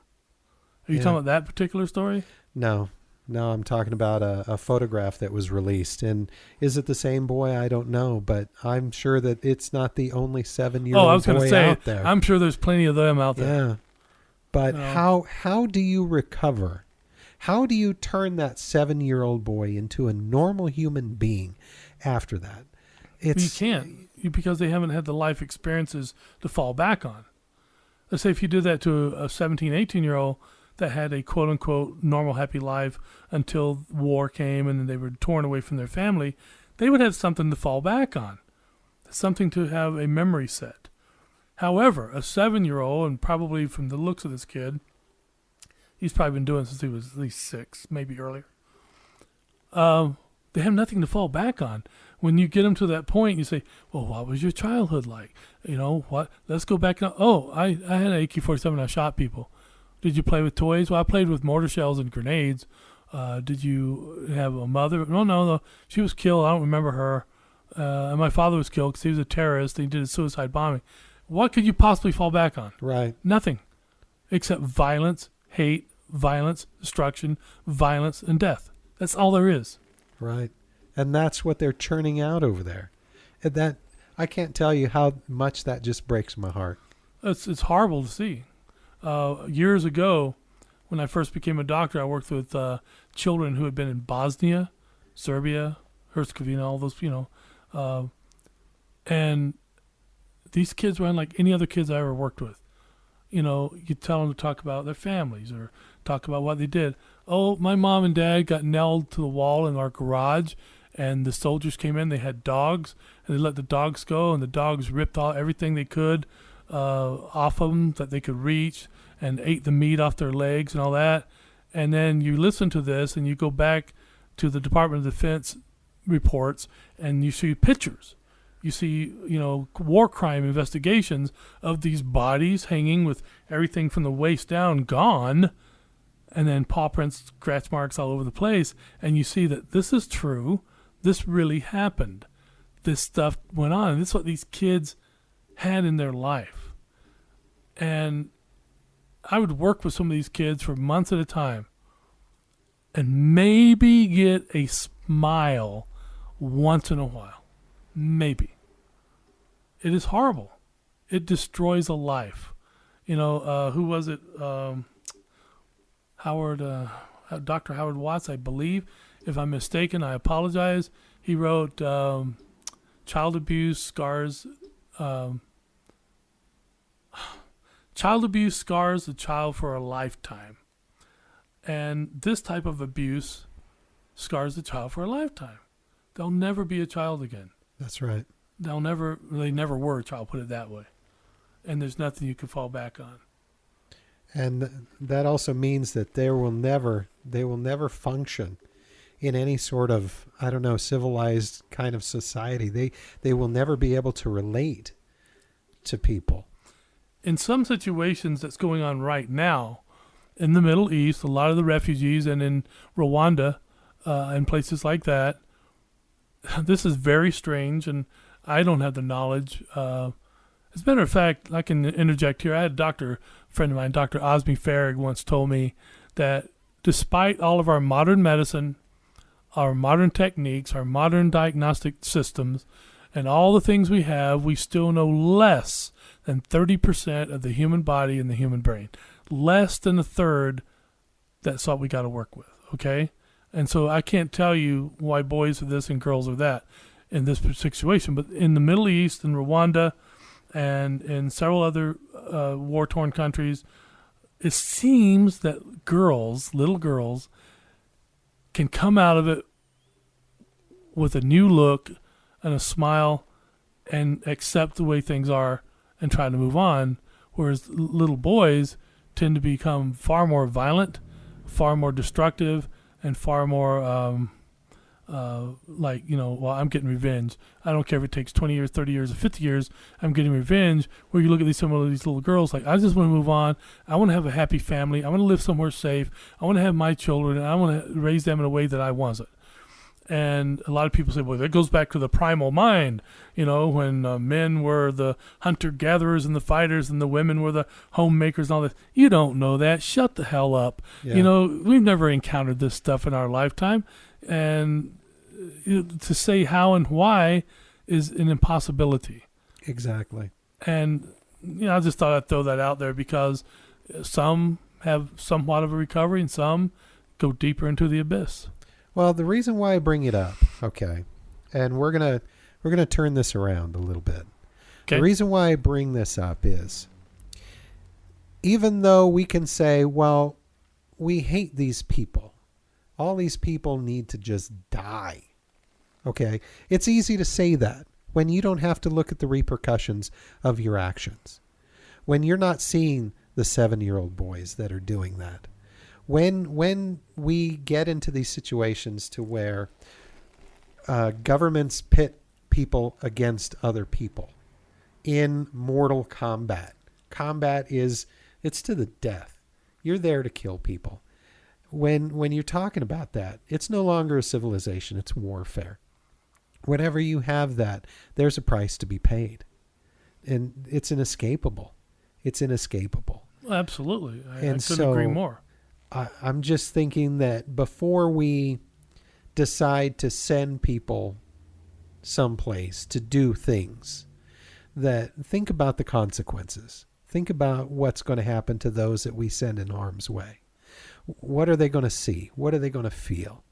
Are you talking about that particular story? No, I'm talking about a photograph that was released. And is it the same boy? I don't know, but I'm sure that it's not the only 7-year-old boy out there. I'm sure there's plenty of them out there. Yeah. But how do you recover? How do you turn that 7-year-old boy into a normal human being after that? You can't, because they haven't had the life experiences to fall back on. Let's say if you did that to a 17, 18-year-old that had a quote-unquote normal, happy life until war came and then they were torn away from their family, they would have something to fall back on, something to have a memory set. However, a 7-year-old, and probably from the looks of this kid, he's probably been doing it since he was at least 6, maybe earlier. They have nothing to fall back on. When you get them to that point, you say, well, what was your childhood like? You know, what? Let's go back. I had an AK-47. I shot people. Did you play with toys? Well, I played with mortar shells and grenades. Did you have a mother? No. She was killed. I don't remember her. And my father was killed because he was a terrorist. He did a suicide bombing. What could you possibly fall back on? Right. Nothing. Except violence, hate, violence, destruction, violence, and death. That's all there is. Right. And that's what they're churning out over there. And that, I can't tell you how much that just breaks my heart. It's horrible to see. Years ago, when I first became a doctor, I worked with children who had been in Bosnia, Serbia, Herzegovina, all those, and these kids were unlike any other kids I ever worked with. You tell them to talk about their families or talk about what they did. Oh, my mom and dad got nailed to the wall in our garage, and the soldiers came in. They had dogs, and they let the dogs go, and the dogs ripped all everything they could off of them that they could reach and ate the meat off their legs and all that. And then you listen to this, and you go back to the Department of Defense reports, and you see pictures. You see, war crime investigations of these bodies hanging with everything from the waist down gone, and then paw prints, scratch marks all over the place. And you see that this is true. This really happened. This stuff went on. And this is what these kids had in their life. And I would work with some of these kids for months at a time and maybe get a smile once in a while. Maybe. It is horrible. It destroys a life. Who was it? Dr. Howard Watts, I believe. If I'm mistaken, I apologize. He wrote Child Abuse Scars a Child for a Lifetime. And this type of abuse scars a child for a lifetime. They'll never be a child again. That's right. They never were a child, put it that way. And there's nothing you can fall back on. And that also means that they will never function in any sort of, civilized kind of society. They will never be able to relate to people. In some situations that's going on right now, in the Middle East, a lot of the refugees, and in Rwanda, and places like that, this is very strange, and I don't have the knowledge. As a matter of fact, I can interject here. I had a friend of mine, Dr. Osmi Farag, once told me that despite all of our modern medicine, our modern techniques, our modern diagnostic systems, and all the things we have, we still know less than 30% of the human body and the human brain. Less than a third. That's what we got to work with, okay? And so I can't tell you why boys are this and girls are that in this situation. But in the Middle East, in Rwanda, and in several other war-torn countries, it seems that girls, little girls, can come out of it with a new look and a smile and accept the way things are and try to move on, whereas little boys tend to become far more violent, far more destructive, and far more like, well, I'm getting revenge. I don't care if it takes 20 years, 30 years, or 50 years, I'm getting revenge. Where you look at some of these little girls, like, I just want to move on. I want to have a happy family. I want to live somewhere safe. I want to have my children, and I want to raise them in a way that I want it. And a lot of people say, well, that goes back to the primal mind, when men were the hunter-gatherers and the fighters and the women were the homemakers and all this. You don't know that. Shut the hell up. Yeah. We've never encountered this stuff in our lifetime. And to say how and why is an impossibility. Exactly. And, I just thought I'd throw that out there because some have somewhat of a recovery and some go deeper into the abyss. Well, the reason why I bring it up, okay, and we're gonna turn this around a little bit. Okay. The reason why I bring this up is, even though we can say, well, we hate these people, all these people need to just die. Okay, it's easy to say that when you don't have to look at the repercussions of your actions, when you're not seeing the 7-year-old boys that are doing that. When we get into these situations to where governments pit people against other people in mortal combat, it's to the death. You're there to kill people. When you're talking about that, it's no longer a civilization, it's warfare. Whenever you have that, there's a price to be paid. And it's inescapable. Absolutely. I couldn't agree more. I'm just thinking that before we decide to send people someplace to do things, that think about the consequences. Think about what's going to happen to those that we send in harm's way. What are they going to see? What are they going to feel?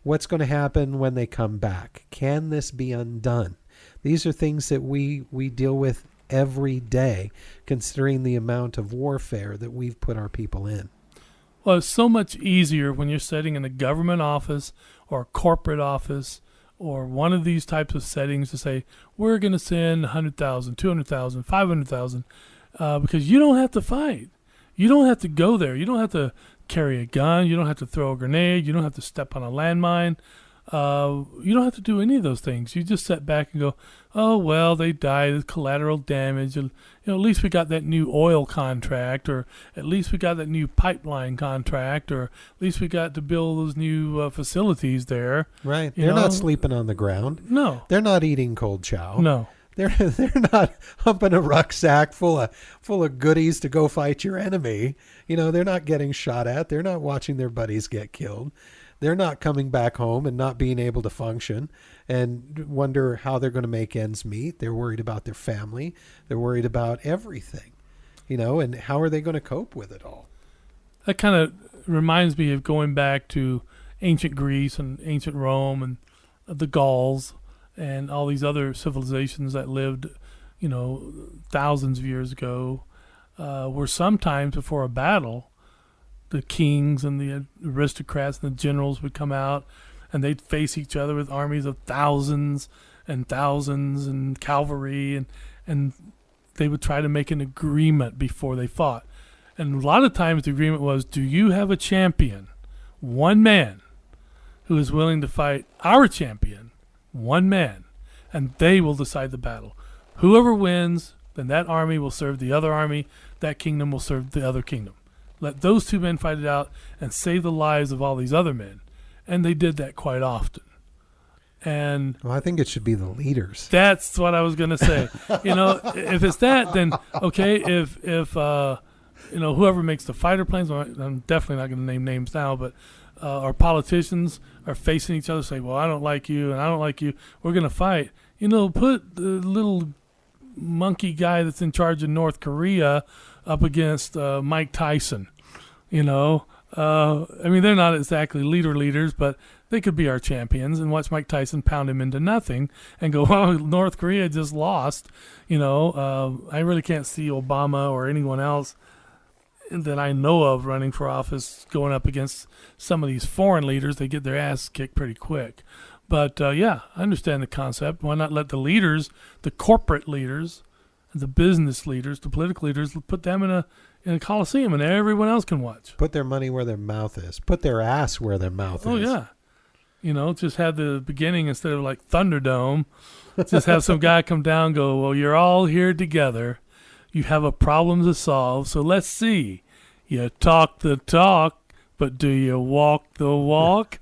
What's going to happen when they come back? Can this be undone? These are things that we deal with every day, considering the amount of warfare that we've put our people in. Well, it's so much easier when you're sitting in a government office or a corporate office or one of these types of settings to say, we're going to send 100,000, 200,000, 500,000, because you don't have to fight. You don't have to go there. You don't have to carry a gun. You don't have to throw a grenade. You don't have to step on a landmine. You don't have to do any of those things. You just sit back and go, oh, well, they died. It's collateral damage. And, at least we got that new oil contract, or at least we got that new pipeline contract, or at least we got to build those new facilities there. Right. They're not sleeping on the ground. No. They're not eating cold chow. No. They're not humping a rucksack full of goodies to go fight your enemy. They're not getting shot at. They're not watching their buddies get killed. They're not coming back home and not being able to function and wonder how they're going to make ends meet. They're worried about their family. They're worried about everything, and how are they going to cope with it all? That kind of reminds me of going back to ancient Greece and ancient Rome and the Gauls and all these other civilizations that lived, thousands of years ago, where sometimes before a battle, the kings and the aristocrats and the generals would come out and they'd face each other with armies of thousands and cavalry, and they would try to make an agreement before they fought. And a lot of times the agreement was, do you have a champion, one man, who is willing to fight our champion, one man, and they will decide the battle. Whoever wins, then that army will serve the other army, that kingdom will serve the other kingdom. Let those two men fight it out and save the lives of all these other men. And they did that quite often. And well, I think it should be the leaders. That's what I was going to say. If it's that, then okay. If whoever makes the fighter planes, I'm definitely not going to name names now, but our politicians are facing each other, say, well, I don't like you and I don't like you. We're going to fight. Put the little monkey guy that's in charge of North Korea up against Mike Tyson. They're not exactly leaders, but they could be our champions, and watch Mike Tyson pound him into nothing and go, well, North Korea just lost. I really can't see Obama or anyone else that I know of running for office going up against some of these foreign leaders. They get their ass kicked pretty quick. But, I understand the concept. Why not let the leaders, the corporate leaders, the business leaders, the political leaders, put them in a coliseum and everyone else can watch. Put their money where their mouth is. Put their ass where their mouth is. Oh, yeah. Just have the beginning instead of like Thunderdome. Just have some guy come down and go, well, you're all here together. You have a problem to solve. So let's see. You talk the talk, but do you walk the walk?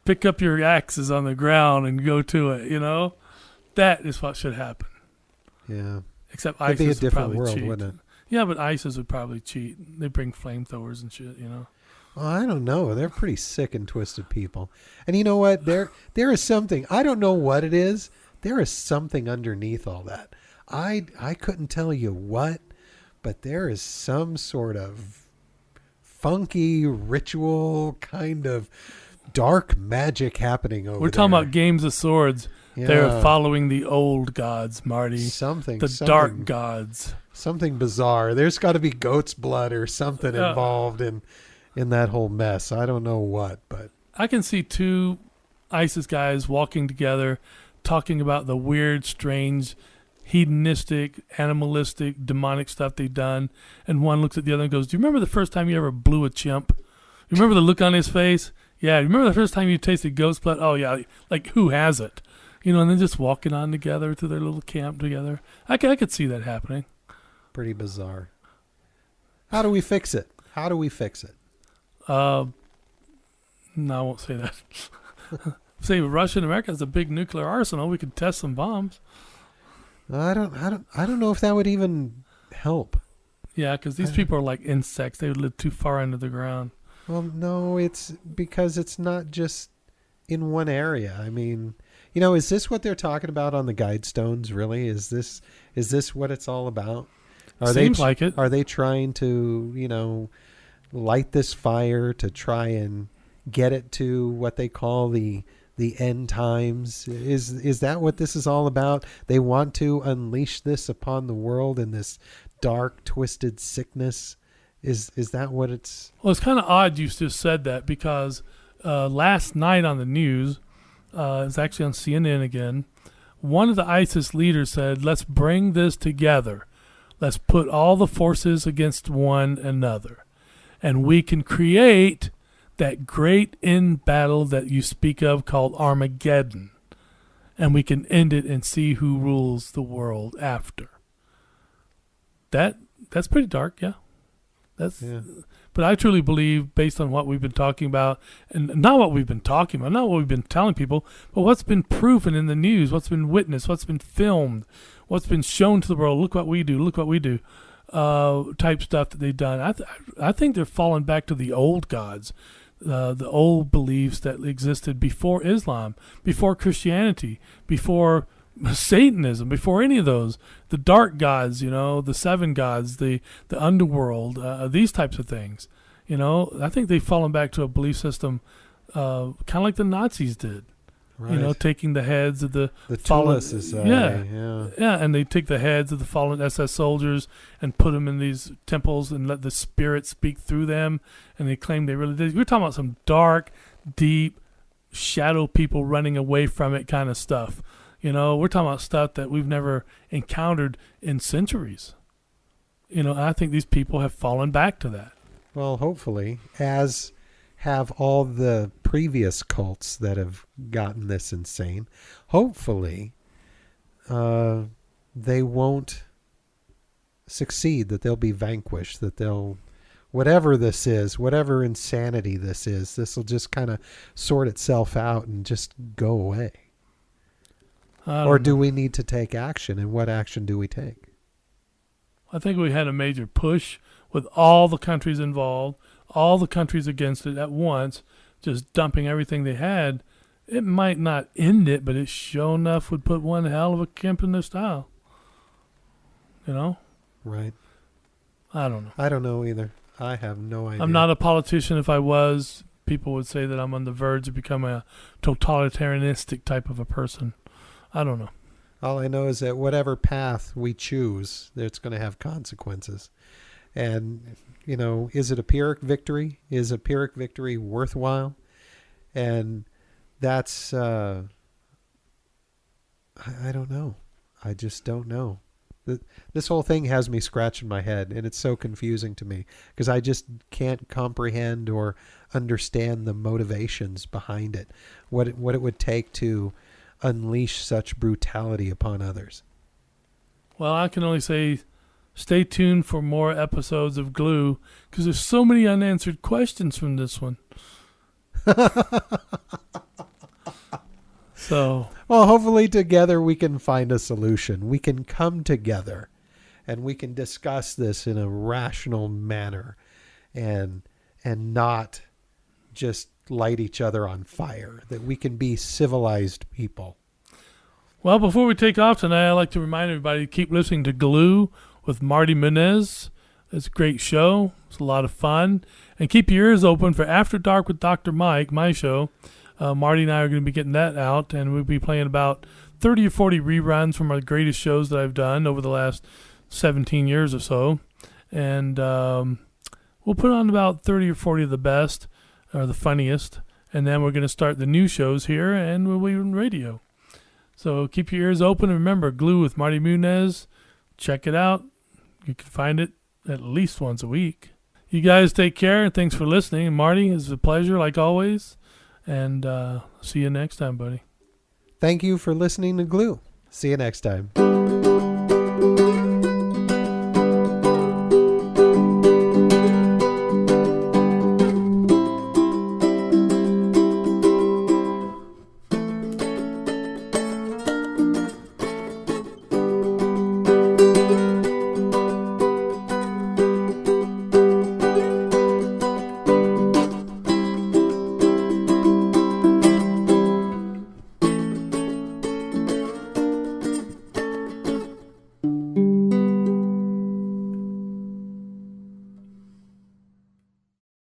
Pick up your axes on the ground and go to it, That is what should happen. Yeah. Except It'd be a ISIS would different probably world, cheat. wouldn't it? Yeah, but ISIS would probably cheat. They bring flamethrowers and shit, Well, I don't know. They're pretty sick and twisted people. And you know what? There is something. I don't know what it is. There is something underneath all that. I couldn't tell you what, but there is some sort of funky ritual kind of dark magic happening over there. We're talking about games of swords. Yeah. They're following the old gods, Marty. Something. Dark gods. Something bizarre. There's got to be goat's blood or something involved in that whole mess. I don't know what, but I can see two ISIS guys walking together, talking about the weird, strange, hedonistic, animalistic, demonic stuff they've done, and one looks at the other and goes, do you remember the first time you ever blew a chimp? You remember the look on his face? Yeah, you remember the first time you tasted goat's blood? Oh, yeah, like who has it? And then just walking on together to their little camp together. I could see that happening. Pretty bizarre. How do we fix it? No, I won't say that. Say Russia and America has a big nuclear arsenal. We could test some bombs. I don't know if that would even help. Yeah, because these people are like insects. They would live too far under the ground. Well, no, it's because it's not just in one area. I mean, is this what they're talking about on the Guidestones? Really, is this what it's all about? Seems like it. Are they trying to, light this fire to try and get it to what they call the end times? Is that what this is all about? They want to unleash this upon the world in this dark, twisted sickness. Is that what it's? Well, it's kind of odd you just said that because last night on the news, it was actually on CNN again, one of the ISIS leaders said, let's bring this together. Let's put all the forces against one another. And we can create that great end battle that you speak of called Armageddon. And we can end it and see who rules the world after. That's pretty dark, yeah. Yeah. But I truly believe, based on what we've been talking about, and not what we've been talking about, not what we've been telling people, but what's been proven in the news, what's been witnessed, what's been filmed, what's been shown to the world, look what we do, type stuff that they've done. I think they're falling back to the old gods, the old beliefs that existed before Islam, before Christianity, before Satanism, before any of those, the dark gods, the seven gods, the underworld, these types of things. I think they've fallen back to a belief system kind of like the Nazis did. Right. Taking the heads of the fallen society. Yeah, and they take the heads of the fallen SS soldiers and put them in these temples and let the spirit speak through them, and they claim they really did. We're talking about some dark, deep, shadow people running away from it kind of stuff. We're talking about stuff that we've never encountered in centuries. I think these people have fallen back to that. Well, hopefully, as have all the previous cults that have gotten this insane. Hopefully, they won't succeed, that they'll be vanquished, that they'll, whatever this is, whatever insanity this is, this will just kind of sort itself out and just go away. Or do we need to take action, and what action do we take? I think we had a major push with all the countries involved, all the countries against it at once, just dumping everything they had, it might not end it, but it sure enough would put one hell of a kink in their style. You know? Right. I don't know. I don't know either. I have no idea. I'm not a politician. If I was, people would say that I'm on the verge of becoming a totalitarianistic type of a person. I don't know. All I know is that whatever path we choose, it's going to have consequences. And, you know, is it a Pyrrhic victory? Is a Pyrrhic victory worthwhile? And that's, I don't know. I just don't know. This whole thing has me scratching my head, and it's so confusing to me because I just can't comprehend or understand the motivations behind it, what it would take to unleash such brutality upon others. Well, I can only say stay tuned for more episodes of Glue because there's so many unanswered questions from this one. So, well, hopefully together we can find a solution. We can come together and we can discuss this in a rational manner and not just light each other on fire, that we can be civilized people. well, before we take off tonight, I'd like to remind everybody to keep listening to Glue with Marty Muniz. It's a great show. It's a lot of fun. And keep your ears open for After Dark with Dr. Mike, my show. Marty and I are going to be getting that out, and we'll be playing about 30 or 40 reruns from our greatest shows that I've done over the last 17 years or so. And we'll put on about 30 or 40 of the best, or the funniest, and then we're going to start the new shows here, and we'll be on radio. So keep your ears open, and remember, Glue with Marty Muniz. Check it out. You can find it at least once a week. You guys take care, and thanks for listening. Marty, it's a pleasure, like always. And see you next time, buddy. Thank you for listening to Glue. See you next time.